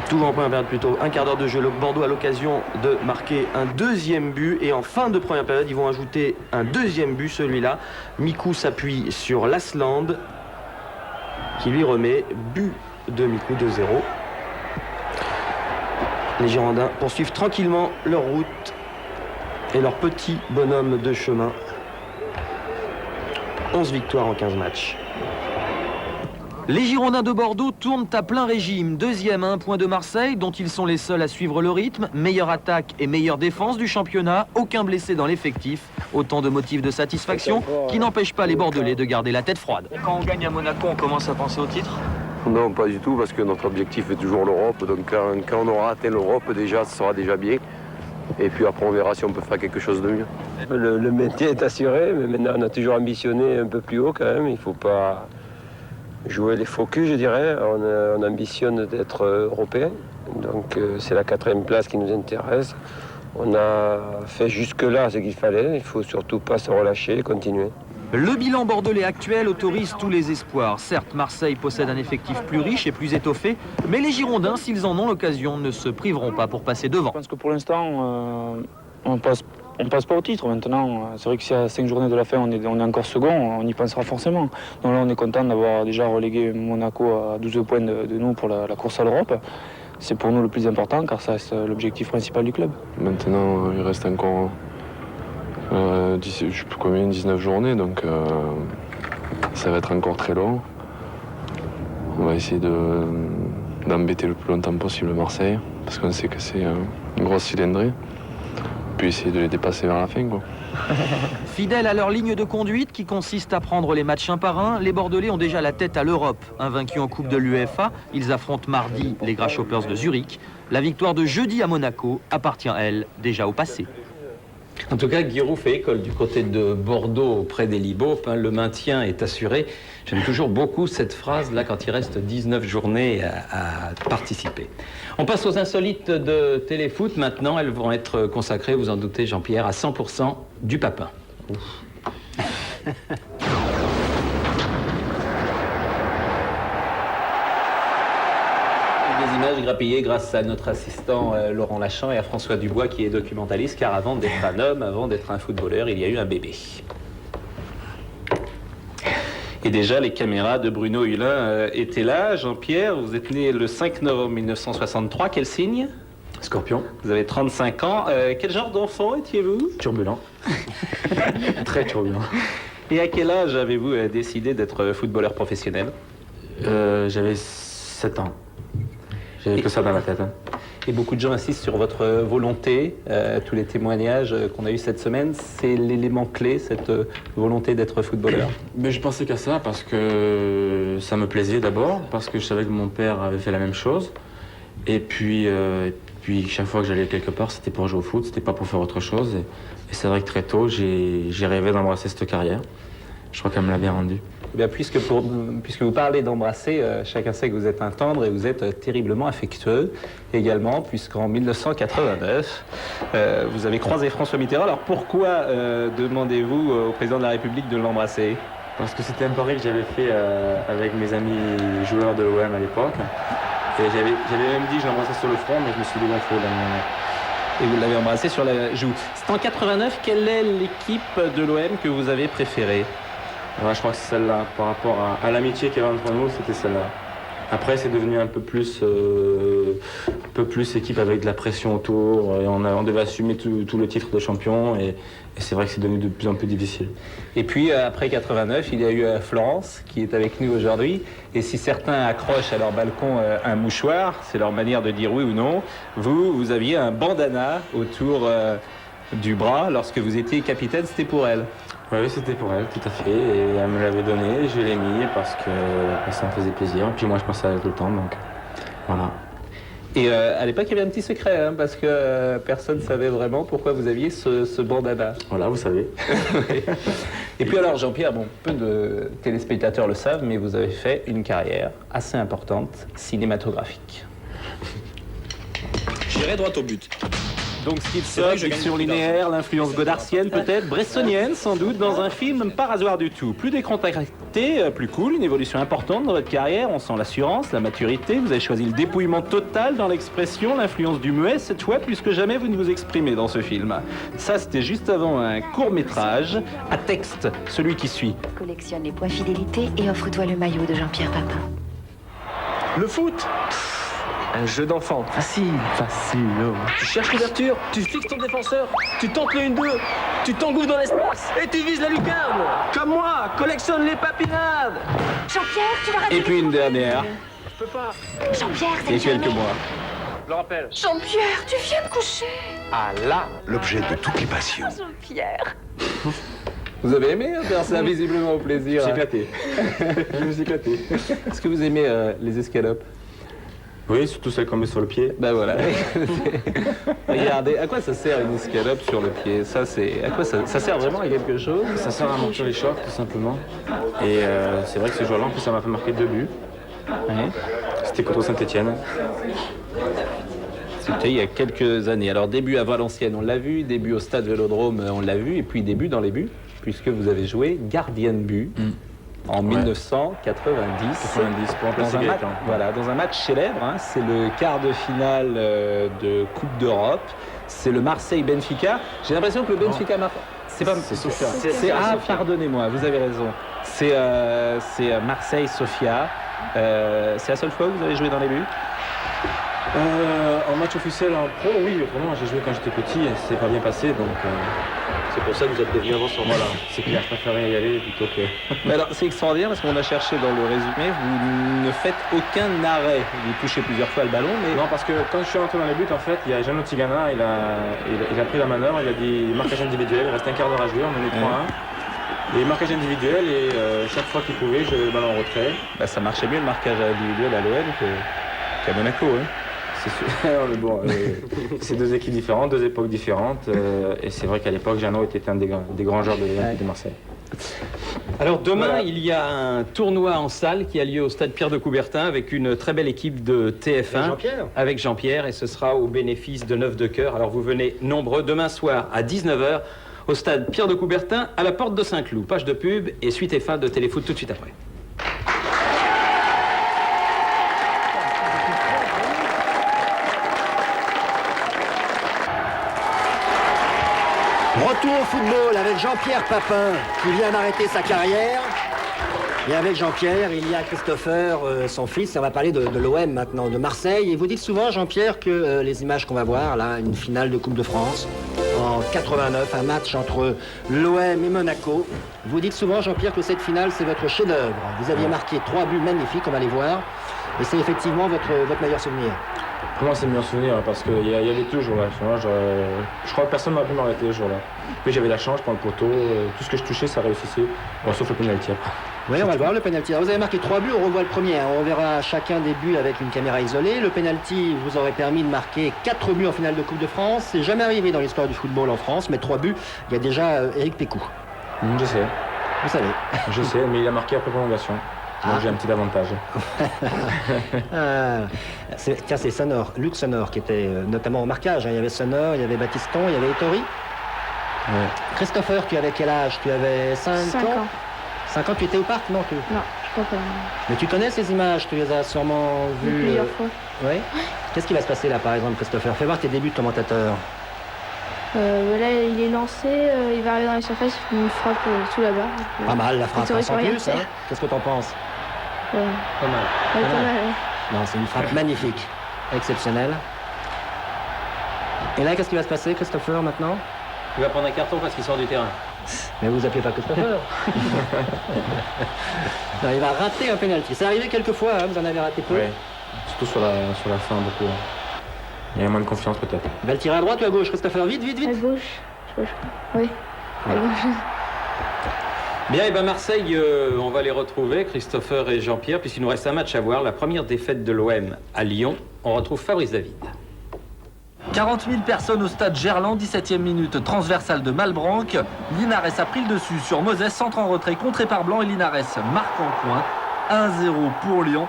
Toujours en première période plutôt, un quart d'heure de jeu. Le Bordeaux a l'occasion de marquer un deuxième but. Et en fin de première période, ils vont ajouter un deuxième but, celui-là. Mikou s'appuie sur l'Asland, qui lui remet but de Mikou, 2-0. Les Girondins poursuivent tranquillement leur route et leur petit bonhomme de chemin. 11 victoires en 15 matchs. Les Girondins de Bordeaux tournent à plein régime. Deuxième à 1 point de Marseille, dont ils sont les seuls à suivre le rythme. Meilleure attaque et meilleure défense du championnat. Aucun blessé dans l'effectif. Autant de motifs de satisfaction qui n'empêchent pas les Bordelais de garder la tête froide. Quand on gagne à Monaco, on commence à penser au titre? Non, pas du tout, parce que notre objectif est toujours l'Europe. Donc quand on aura atteint l'Europe, déjà, ce sera déjà bien. Et puis après, on verra si on peut faire quelque chose de mieux. Le maintien est assuré, mais maintenant, on a toujours ambitionné un peu plus haut quand même. Il ne faut pas jouer les faux culs, je dirais. On ambitionne d'être européen. Donc c'est la 4e place qui nous intéresse. On a fait jusque-là ce qu'il fallait. Il ne faut surtout pas se relâcher et continuer. Le bilan bordelais actuel autorise tous les espoirs. Certes, Marseille possède un effectif plus riche et plus étoffé, mais les Girondins, s'ils en ont l'occasion, ne se priveront pas pour passer devant. Je pense que pour l'instant, on passe pas au titre maintenant. C'est vrai que si à 5 journées de la fin, on est encore second, on y pensera forcément. Donc là, on est content d'avoir déjà relégué Monaco à 12 points de nous pour la course à l'Europe. C'est pour nous le plus important, car ça reste l'objectif principal du club. Maintenant, il reste encore... je sais plus combien, 19 journées, donc ça va être encore très long. On va essayer d'embêter le plus longtemps possible Marseille, parce qu'on sait que c'est une grosse cylindrée. Puis essayer de les dépasser vers la fin, quoi. Fidèles à leur ligne de conduite qui consiste à prendre les matchs un par un, les Bordelais ont déjà la tête à l'Europe. Invaincus en Coupe de l'UEFA, ils affrontent mardi les Grasshoppers de Zurich. La victoire de jeudi à Monaco appartient, elle, déjà au passé. En tout cas, Giroud fait école du côté de Bordeaux auprès des Libopes. Le maintien est assuré. J'aime toujours beaucoup cette phrase-là quand il reste 19 journées à participer. On passe aux insolites de Téléfoot. Maintenant, elles vont être consacrées, vous en doutez, Jean-Pierre, à 100% du Papin. Des images grappillées grâce à notre assistant Laurent Lachamp et à François Dubois qui est documentaliste, car avant d'être un homme, avant d'être un footballeur, il y a eu un bébé. Et déjà, les caméras de Bruno Hulin étaient là. Jean-Pierre, vous êtes né le 5 novembre 1963. Quel signe? Scorpion. Vous avez 35 ans. Quel genre d'enfant étiez-vous? Turbulent. Très turbulent. Et à quel âge avez-vous décidé d'être footballeur professionnel? J'avais 7 ans. J'avais que ça dans la tête. Hein. Et beaucoup de gens insistent sur votre volonté. Tous les témoignages qu'on a eus cette semaine, c'est l'élément clé, cette volonté d'être footballeur. Mais je pensais qu'à ça parce que ça me plaisait d'abord, parce que je savais que mon père avait fait la même chose. Et puis chaque fois que j'allais quelque part, c'était pour jouer au foot, c'était pas pour faire autre chose. Et c'est vrai que très tôt, j'ai rêvé d'embrasser cette carrière. Je crois qu'elle me l'a bien rendu. Eh bien, puisque vous parlez d'embrasser, chacun sait que vous êtes un tendre et vous êtes terriblement affectueux également, puisqu'en 1989, vous avez croisé François Mitterrand. Alors pourquoi demandez-vous au président de la République de l'embrasser? Parce que c'était un pari que j'avais fait avec mes amis joueurs de l'OM à l'époque. Et j'avais même dit que je l'embrassais sur le front, mais je me suis dégonflé dans le moment. Et vous l'avez embrassé sur la joue. C'est en 89, quelle est l'équipe de l'OM que vous avez préférée? Ouais, je crois que c'est celle-là. Par rapport à l'amitié qu'il y avait entre nous, c'était celle-là. Après, c'est devenu un peu plus équipe avec de la pression autour. Et on devait assumer tout le titre de champion. Et c'est vrai que c'est devenu de plus en plus difficile. Et puis, après 89, il y a eu Florence qui est avec nous aujourd'hui. Et si certains accrochent à leur balcon un mouchoir, c'est leur manière de dire oui ou non, vous aviez un bandana autour du bras lorsque vous étiez capitaine, c'était pour elle. Oui, c'était pour elle, tout à fait. Et elle me l'avait donné, je l'ai mis parce que ça me faisait plaisir. Et puis moi, je pensais à elle tout le temps, donc voilà. Et à l'époque, il y avait un petit secret, hein, parce que personne ne savait vraiment pourquoi vous aviez ce bandana. Voilà, vous savez. Et puis alors, Jean-Pierre, bon, peu de téléspectateurs le savent, mais vous avez fait une carrière assez importante, cinématographique. J'irai droit au but. Donc Skipson, fiction linéaire, l'influence godardienne peut-être, bressonienne sans doute, dans un film par hasard du tout. Plus décontracté, plus cool, une évolution importante dans votre carrière, on sent l'assurance, la maturité, vous avez choisi le dépouillement total dans l'expression, l'influence du muet, cette fois plus que jamais vous ne vous exprimez dans ce film. Ça c'était juste avant un court-métrage, à texte, celui qui suit. Collectionne les points fidélité et offre-toi le maillot de Jean-Pierre Papin. Le foot, un jeu d'enfant. Facile. Tu cherches l'ouverture, tu fixes ton défenseur, tu tentes le 1-2, tu t'engouffres dans l'espace et tu vises la lucarne. Comme moi, collectionne les papinades. Jean-Pierre, tu vas rater. Et puis une dernière, Je peux pas. Jean-Pierre, il y a c'est quelques mois. Je le rappelle. Jean-Pierre, tu viens me coucher. Ah là, l'objet de toutes les passions. Jean-Pierre. Vous avez aimé faire ça visiblement au plaisir? J'ai éclaté. Je me suis éclaté. Est-ce que vous aimez les escalopes? Oui, surtout celle qu'on met sur le pied. Ben voilà. Regardez, à quoi ça sert une escalope sur le pied? Ça, c'est à quoi ça sert vraiment à quelque chose? Ça sert à monter les chocs, tout simplement. Et c'est vrai que ce jour-là, en plus, ça m'a fait marquer 2 buts. Ouais. C'était contre Saint-Etienne. C'était il y a quelques années. Alors, début à Valenciennes, on l'a vu. Début au Stade Vélodrome, on l'a vu. Et puis, début dans les buts, puisque vous avez joué gardien de but. En 1990, dans un match célèbre, hein, c'est le quart de finale de Coupe d'Europe, c'est le Marseille-Benfica. J'ai l'impression que le Benfica c'est Sofia. Pardonnez-moi, vous avez raison. C'est Marseille-Sofia. C'est la seule fois que vous avez joué dans les buts? En match officiel en pro, oui, vraiment, j'ai joué quand j'étais petit et c'est pas bien passé, donc C'est pour ça que vous êtes devenus avancés. voilà, c'est clair, je préférais y aller plutôt que... Mais alors, c'est extraordinaire parce qu'on a cherché dans le résumé, vous ne faites aucun arrêt. Vous touchez plusieurs fois le ballon, mais... Non, parce que quand je suis rentré dans les buts, en fait, il y a Jeannot Tigana, il a pris la manœuvre, il a dit marquage individuel, il reste un quart d'heure à jouer, on menait 3-1. Et marquage individuel, et chaque fois qu'il pouvait, je le ballon en retrait. Bah, ça marchait mieux le marquage individuel à l'OM qu'à Monaco, hein. C'est sûr, mais bon, c'est 2 équipes différentes, 2 époques différentes, et c'est vrai qu'à l'époque, Jeannot était un des grands joueurs de Marseille. Alors demain, il y a un tournoi en salle qui a lieu au stade Pierre de Coubertin avec une très belle équipe de TF1. Avec Jean-Pierre, et ce sera au bénéfice de Neuf de Cœur. Alors vous venez nombreux demain soir à 19h au stade Pierre de Coubertin à la porte de Saint-Cloud. Page de pub et suite et fin de Téléfoot tout de suite après. Retour au football avec Jean-Pierre Papin qui vient d'arrêter sa carrière. Et avec Jean-Pierre, il y a Christopher, son fils. Et on va parler de l'OM maintenant, de Marseille. Et vous dites souvent, Jean-Pierre, que les images qu'on va voir, là, une finale de Coupe de France en 89, un match entre l'OM et Monaco. Vous dites souvent, Jean-Pierre, que cette finale, c'est votre chef-d'œuvre. Vous aviez marqué 3 buts magnifiques, on va les voir. Et c'est effectivement votre meilleur souvenir. Pour moi, c'est le meilleur souvenir parce qu'il y avait tout le jour là. Je crois que personne ne m'a pu m'arrêter ce jour-là. Puis j'avais la chance, je prends le poteau, tout ce que je touchais, ça réussissait. Bon, sauf le pénalty après. Oui, on va le voir, le pénalty. Vous avez marqué 3 buts, on revoit le premier. On verra chacun des buts avec une caméra isolée. Le pénalty vous aurait permis de marquer 4 buts en finale de Coupe de France. C'est jamais arrivé dans l'histoire du football en France, mais 3 buts, il y a déjà Éric Pécou. Je sais. Vous savez. Je sais, mais il a marqué après prolongation. Donc j'ai un petit avantage. Tiens, c'est Sonor, Luc Sonor qui était notamment au marquage. Il y avait Sonor, il y avait Battiston, il y avait Ettori. Ouais. Christopher, tu avais quel âge? Tu avais 5 ans. 5 ans, tu étais au parc? Non, Non, je crois pas. Mais tu connais ces images, tu les as sûrement vues Plusieurs fois. Oui. Qu'est-ce qui va se passer là, par exemple, Christopher? Fais voir tes débuts de commentateur. Là, il est lancé, il va arriver dans la surface, il fait une frappe tout là-bas. Pas mal la frappe, Il sans rien plus. faire. Qu'est-ce que t'en penses? Ouais. Pas mal. Ouais, Pas pas mal. mal, ouais. Non, c'est une frappe magnifique, exceptionnelle. Et là, qu'est-ce qui va se passer, Christopher, maintenant? Il va prendre un carton parce qu'il sort du terrain. Mais vous appelez pas Christopher. Non, il va rater un penalty. C'est arrivé quelques fois, hein, vous en avez raté peu. Ouais. Surtout sur la fin, beaucoup. Il y a moins de confiance peut-être. Il va le tirer à droite ou à gauche, Christopher? Vite, vite, vite. À gauche. Oui. À gauche. Bien, et ben Marseille, on va les retrouver, Christopher et Jean-Pierre, puisqu'il nous reste un match à voir. La première défaite de l'OM à Lyon. On retrouve Fabrice David. 40 000 personnes au stade Gerland, 17e minute, transversale de Malbranque. Linares a pris le dessus sur Moses, centre en retrait, contré par Blanc et Linares marque en coin. 1-0 pour Lyon.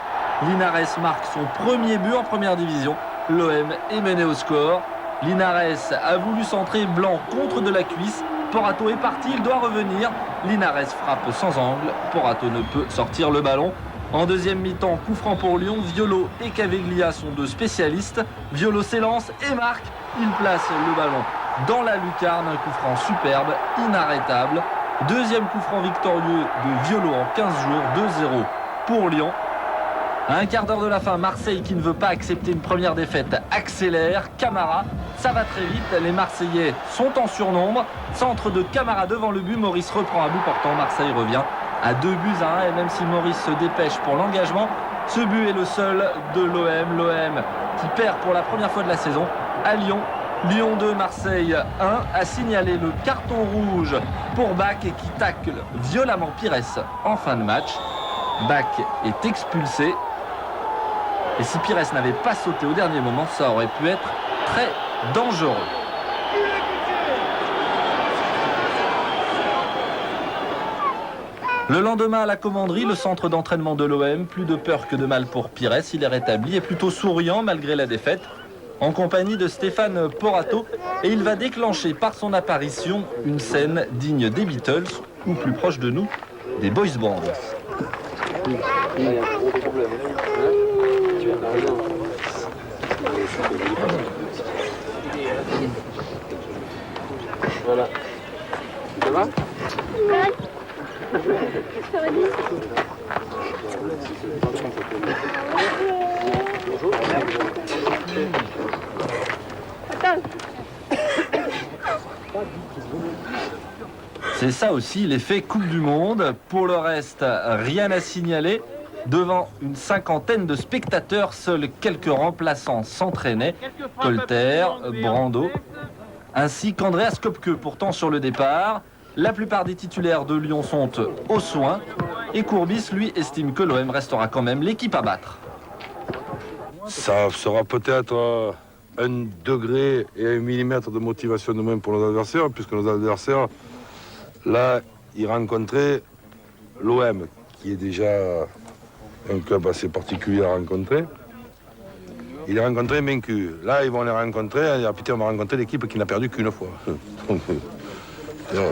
Linares marque son premier but en première division. L'OM est mené au score. Linares a voulu centrer, Blanc contre de la cuisse. Porato est parti, il doit revenir. Linares frappe sans angle. Porato ne peut sortir le ballon. En deuxième mi-temps, coup franc pour Lyon. Violo et Caveglia sont deux spécialistes. Violo s'élance et marque. Il place le ballon dans la lucarne. Un coup franc superbe, inarrêtable. Deuxième coup franc victorieux de Violo en 15 jours. 2-0 pour Lyon. À un quart d'heure de la fin, Marseille, qui ne veut pas accepter une première défaite, accélère. Camara, ça va très vite. Les Marseillais sont en surnombre. Centre de Camara devant le but. Maurice reprend à bout portant. Marseille revient à 2-1. Et même si Maurice se dépêche pour l'engagement, ce but est le seul de l'OM. L'OM qui perd pour la première fois de la saison à Lyon. Lyon 2, Marseille 1 a signalé le carton rouge pour Bach et qui tacle violemment Pires en fin de match. Bach est expulsé. Et si Pires n'avait pas sauté au dernier moment, ça aurait pu être très dangereux. Le lendemain à la commanderie, le centre d'entraînement de l'OM, plus de peur que de mal pour Pires, il est rétabli et plutôt souriant malgré la défaite, en compagnie de Stéphane Porato, et il va déclencher par son apparition une scène digne des Beatles, ou plus proche de nous, des boys bands. Voilà. Ça va? C'est ça aussi l'effet Coupe du Monde. Pour le reste, rien à signaler. Devant une cinquantaine de spectateurs, seuls quelques remplaçants s'entraînaient. Colter, Brando, ainsi qu'Andreas Kopke, pourtant sur le départ. La plupart des titulaires de Lyon sont aux soins. Et Courbis, lui, estime que l'OM restera quand même l'équipe à battre. Ça sera peut-être 1 degré et 1 millimètre de motivation de moins pour nos adversaires, puisque nos adversaires, là, ils rencontraient l'OM, qui est déjà un club assez particulier à rencontrer. Ils les rencontraient vaincus. Là, ils vont les rencontrer, et putain, on va rencontrer l'équipe qui n'a perdu qu'une fois. Donc, non,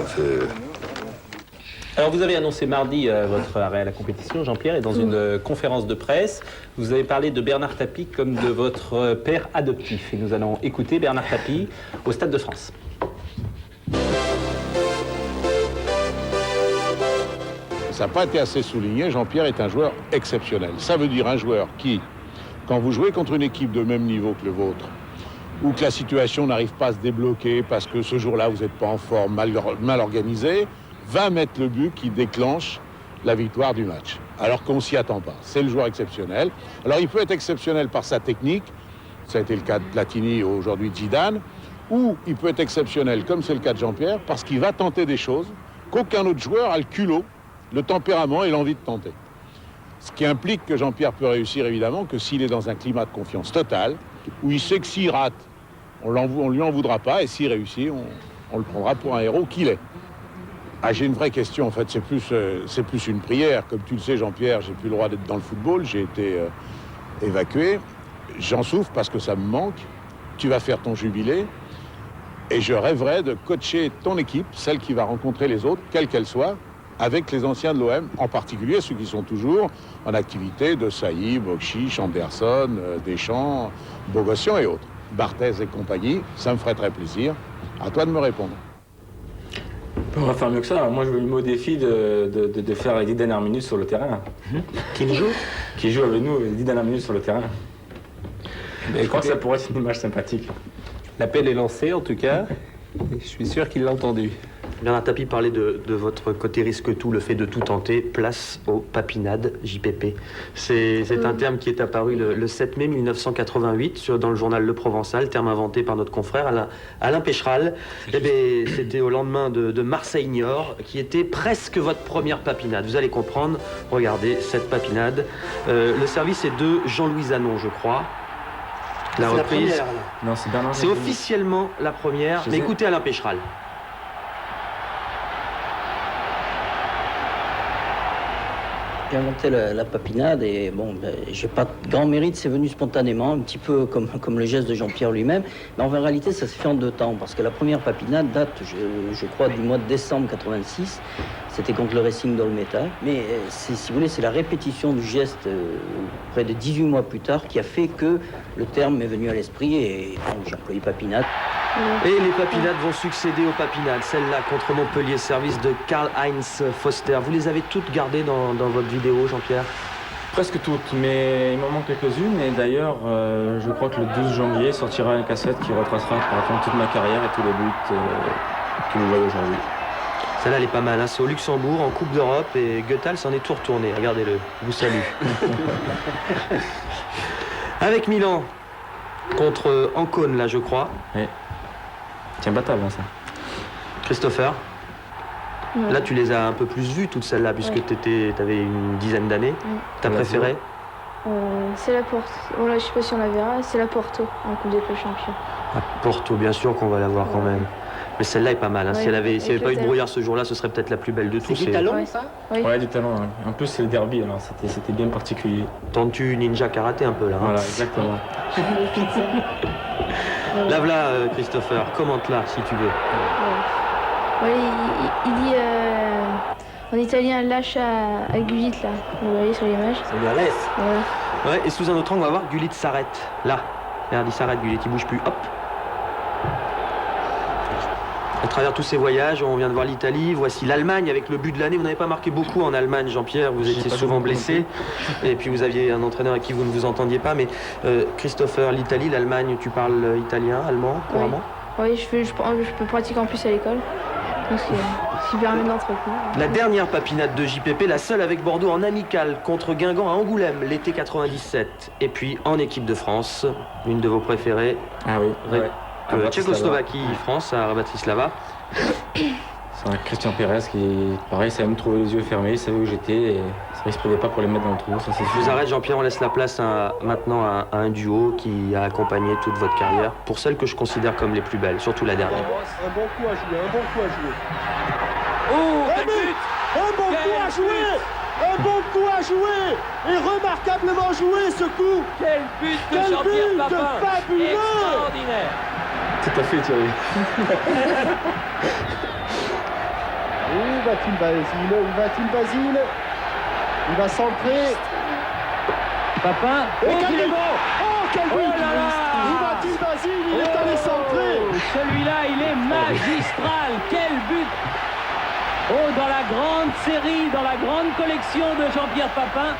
Alors vous avez annoncé mardi votre arrêt à la compétition, Jean-Pierre, et dans une conférence de presse, vous avez parlé de Bernard Tapie comme de votre père adoptif. Et nous allons écouter Bernard Tapie au Stade de France. Ça n'a pas été assez souligné, Jean-Pierre est un joueur exceptionnel. Ça veut dire un joueur qui, quand vous jouez contre une équipe de même niveau que le vôtre, ou que la situation n'arrive pas à se débloquer parce que ce jour-là vous n'êtes pas en forme, mal organisé, va mettre le but qui déclenche la victoire du match. Alors qu'on ne s'y attend pas. C'est le joueur exceptionnel. Alors il peut être exceptionnel par sa technique, ça a été le cas de Platini, aujourd'hui de Zidane, ou il peut être exceptionnel, comme c'est le cas de Jean-Pierre, parce qu'il va tenter des choses qu'aucun autre joueur a le culot, le tempérament et l'envie de tenter. Ce qui implique que Jean-Pierre peut réussir évidemment que s'il est dans un climat de confiance totale, où il sait que s'il rate, on lui en voudra pas, et s'il réussit, on le prendra pour un héros qu'il est. Ah, j'ai une vraie question, en fait, c'est plus une prière. Comme tu le sais, Jean-Pierre, j'ai plus le droit d'être dans le football, j'ai été évacué. J'en souffre parce que ça me manque. Tu vas faire ton jubilé, et je rêverais de coacher ton équipe, celle qui va rencontrer les autres, quelle qu'elle soit, avec les anciens de l'OM, en particulier ceux qui sont toujours en activité, de Sailly, Bokchi, Anderson, Deschamps, Bogossian et autres. Barthez et compagnie, ça me ferait très plaisir. À toi de me répondre. On va faire mieux que ça. Moi, je me mets au défi de faire les 10 dernières minutes sur le terrain. Qui joue? Qui joue avec nous les 10 dernières minutes sur le terrain. Et je crois que ça pourrait être une image sympathique. L'appel est lancé en tout cas. Et je suis sûr qu'il l'a entendu. Bernard Tapie parlait de votre côté risque tout, le fait de tout tenter, place aux papinades, JPP. C'est un terme qui est apparu le 7 mai 1988 dans le journal Le Provençal, terme inventé par notre confrère Alain Pécheral. Eh bien, c'était au lendemain de Marseille-Niort, qui était presque votre première papinade. Vous allez comprendre, regardez cette papinade. Le service est de Jean-Louis Zanon, je crois. La reprise. Première, non, c'est Bernard. C'est officiellement la première. Mais écoutez Alain Pécheral. J'ai inventé la papinade et bon, j'ai pas de grand mérite, c'est venu spontanément, un petit peu comme le geste de Jean-Pierre lui-même. Mais en réalité, ça s'est fait en 2 temps, parce que la première papinade date, je crois, du mois de décembre 86. C'était contre le Racing d'Olmeta. Mais si vous voulez, c'est la répétition du geste près de 18 mois plus tard qui a fait que le terme m'est venu à l'esprit et bon, j'ai employé papinade. Et les papinades vont succéder aux papinades. Celle-là contre Montpellier, service de Karl-Heinz Foster. Vous les avez toutes gardées dans votre vidéo, Jean-Pierre? Presque toutes, mais il m'en manque quelques-unes. Et d'ailleurs, je crois que le 12 janvier sortira une cassette qui retracera par contre toute ma carrière et tous les buts que vous voyez aujourd'hui. Celle-là, elle est pas mal. Hein. C'est au Luxembourg, en Coupe d'Europe, et Goethals s'en est tout retourné. Regardez-le. Vous salue. Avec Milan, contre Ancône, là, je crois. Oui. Tiens, battable, hein, ça. Christopher, Ouais. là, tu les as un peu plus vues, toutes celles-là, puisque tu avais une dizaine d'années. Ta préférée? C'est la Porto. Bon, là, je sais pas si on la verra. C'est la Porto en Coupe des Clubs Champions. Ah, Porto, bien sûr qu'on va la voir quand même. Mais celle-là est pas mal. Hein. Ouais, si elle avait pas eu de Éclair. brouillard ce jour-là, ce serait peut-être la plus belle de tous. C'est du talon, ça? Oui. Ouais, du talon. Ouais. En plus, c'est le derby, alors c'était bien particulier. Tentes-tu ninja karaté un peu là? Hein. Voilà, exactement. La voilà, Christopher. Commente-la si tu veux. Ouais, il dit en italien lâche à Gullit, là. Vous voyez sur l'image. Ça lui laisse. Voilà. Ouais, et sous un autre angle, on va voir Gullit s'arrête. Là. Regarde, il s'arrête, Gullit, il bouge plus. Hop. À travers tous ces voyages, on vient de voir l'Italie, voici l'Allemagne avec le but de l'année. Vous n'avez pas marqué beaucoup en Allemagne, Jean-Pierre, vous étiez souvent blessé. Et puis vous aviez un entraîneur à qui vous ne vous entendiez pas. Mais Christopher, l'Italie, l'Allemagne, tu parles italien, allemand, couramment? Oui, je peux pratiquer en plus à l'école. Donc ce qui permet d'entretenir. La dernière papinade de JPP, la seule avec Bordeaux en amical contre Guingamp à Angoulême l'été 97. Et puis en équipe de France, une de vos préférées. Ah oui, ouais. Tchécoslovaquie, France, à Bratislava. C'est Christian Pérez qui, pareil, savait me trouver les yeux fermés, il savait où j'étais et ça ne se privait pas pour les mettre dans le trou. Ça, Je vous arrête, Jean-Pierre, on laisse la place maintenant à un duo qui a accompagné toute votre carrière, pour celles que je considère comme les plus belles, surtout la dernière. Un bon coup à jouer, un bon coup à jouer. Oh, Un but! Un bon coup à jouer! Un bon coup à jouer! Et remarquablement joué ce coup! Quel but de Quel Jean-Pierre but Papin! fabuleux! Extraordinaire! Tout à fait, Thierry. Où va-t-il Basile? Où va-t-il Basile? Il va centrer. Papin! Et Oh, quel il est but! bon! Oh, quel but! Oh là là! Où va-t-il Basile? Il est allé centrer. Celui-là, il est magistral! Quel but! Oh, dans la grande série, dans la grande collection de Jean-Pierre Papin.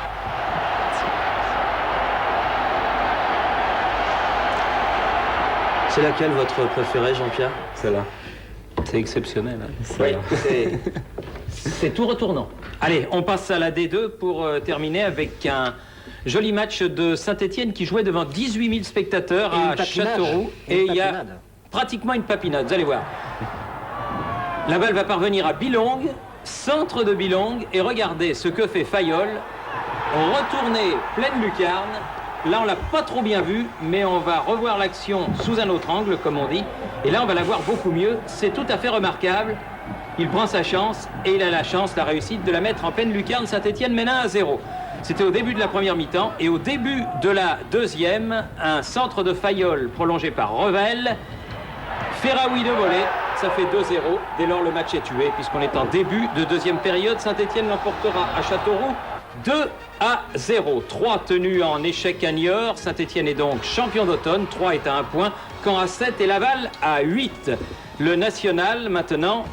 C'est laquelle votre préférée, Jean-Pierre? Celle-là. C'est exceptionnel. Hein. Oui, c'est tout retournant. Allez, on passe à la D2 pour terminer avec un joli match de Saint-Étienne qui jouait devant 18 000 spectateurs à Châteauroux. Et il y a pratiquement une papinade, vous allez voir. La balle va parvenir à Bilong, centre de Bilong, et regardez ce que fait Fayolle. Retourné pleine lucarne. Là, on l'a pas trop bien vu, mais on va revoir l'action sous un autre angle, comme on dit. Et là, on va la voir beaucoup mieux. C'est tout à fait remarquable. Il prend sa chance et il a la chance, la réussite de la mettre en pleine lucarne. Saint-Étienne mène 1-0. C'était au début de la première mi-temps. Et au début de la deuxième, un centre de Fayolle prolongé par Revel. Ferraoui de volée. Ça fait 2-0. Dès lors, le match est tué, puisqu'on est en début de deuxième période. Saint-Étienne l'emportera à Châteauroux 2-0. 3 tenus en échec à Niort. Saint-Étienne est donc champion d'automne. 3 est à 1 point. Caen à 7 et Laval à 8. Le national maintenant.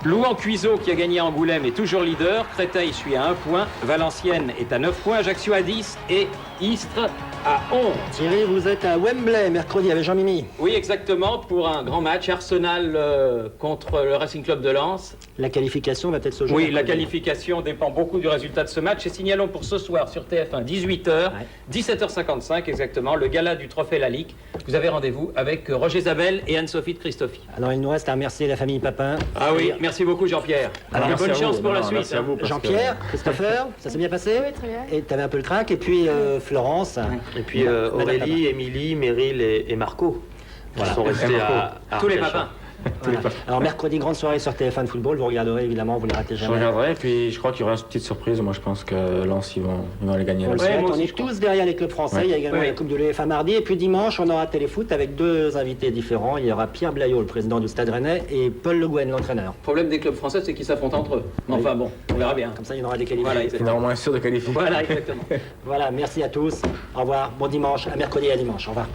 Louan Cuiseau qui a gagné à Angoulême est toujours leader. Créteil suit à 1 point. Valenciennes est à 9 points. Ajaccio à 10 et Istres à 11. Thierry, vous êtes à Wembley mercredi avec Jean-Mimi. Oui, exactement, pour un grand match. Arsenal contre le Racing Club de Lens. La qualification va peut-être se jouer. Oui, la qualification dépend beaucoup du résultat de ce match. Et signalons pour ce soir sur TF1, 18h, 17h55 exactement, le gala du Trophée Lalique. Vous avez rendez-vous avec Roger Zabel et Anne-Sophie de Christophe. Alors, il nous reste à remercier la famille Papin. Ah oui, merci beaucoup Jean-Pierre. Alors, bonne chance pour la suite. Merci à vous. Jean-Pierre, Christopher, ça s'est bien passé? Oui, très bien. Et tu avais un peu le trac. Et puis Florence. Et puis Aurélie, Émilie, Meryl et Marco. Qui sont restés à tous les Arcachon. papins. Voilà. Alors mercredi, grande soirée sur TF1 de football, vous regarderez évidemment, vous ne les ratez Je jamais. regarderai, et puis je crois qu'il y aura une petite surprise. Moi, je pense que Lens, ils vont aller gagner. On le là. souhaite, on est tous derrière les clubs français. Ouais. Il y a également la Coupe de l'UEFA mardi. Et puis dimanche, on aura Téléfoot avec deux invités différents. Il y aura Pierre Blaillot, le président du Stade Rennais, et Paul Le Guen, l'entraîneur. Le problème des clubs français, c'est qu'ils s'affrontent entre eux. Mais enfin bon, on verra bien. Comme ça, il y en aura des qualifiés. Voilà, C'est exactement. normalement sûr de qualifier. Voilà, exactement. Voilà, merci à tous. Au revoir. Bon dimanche, à mercredi et à dimanche. Au revoir.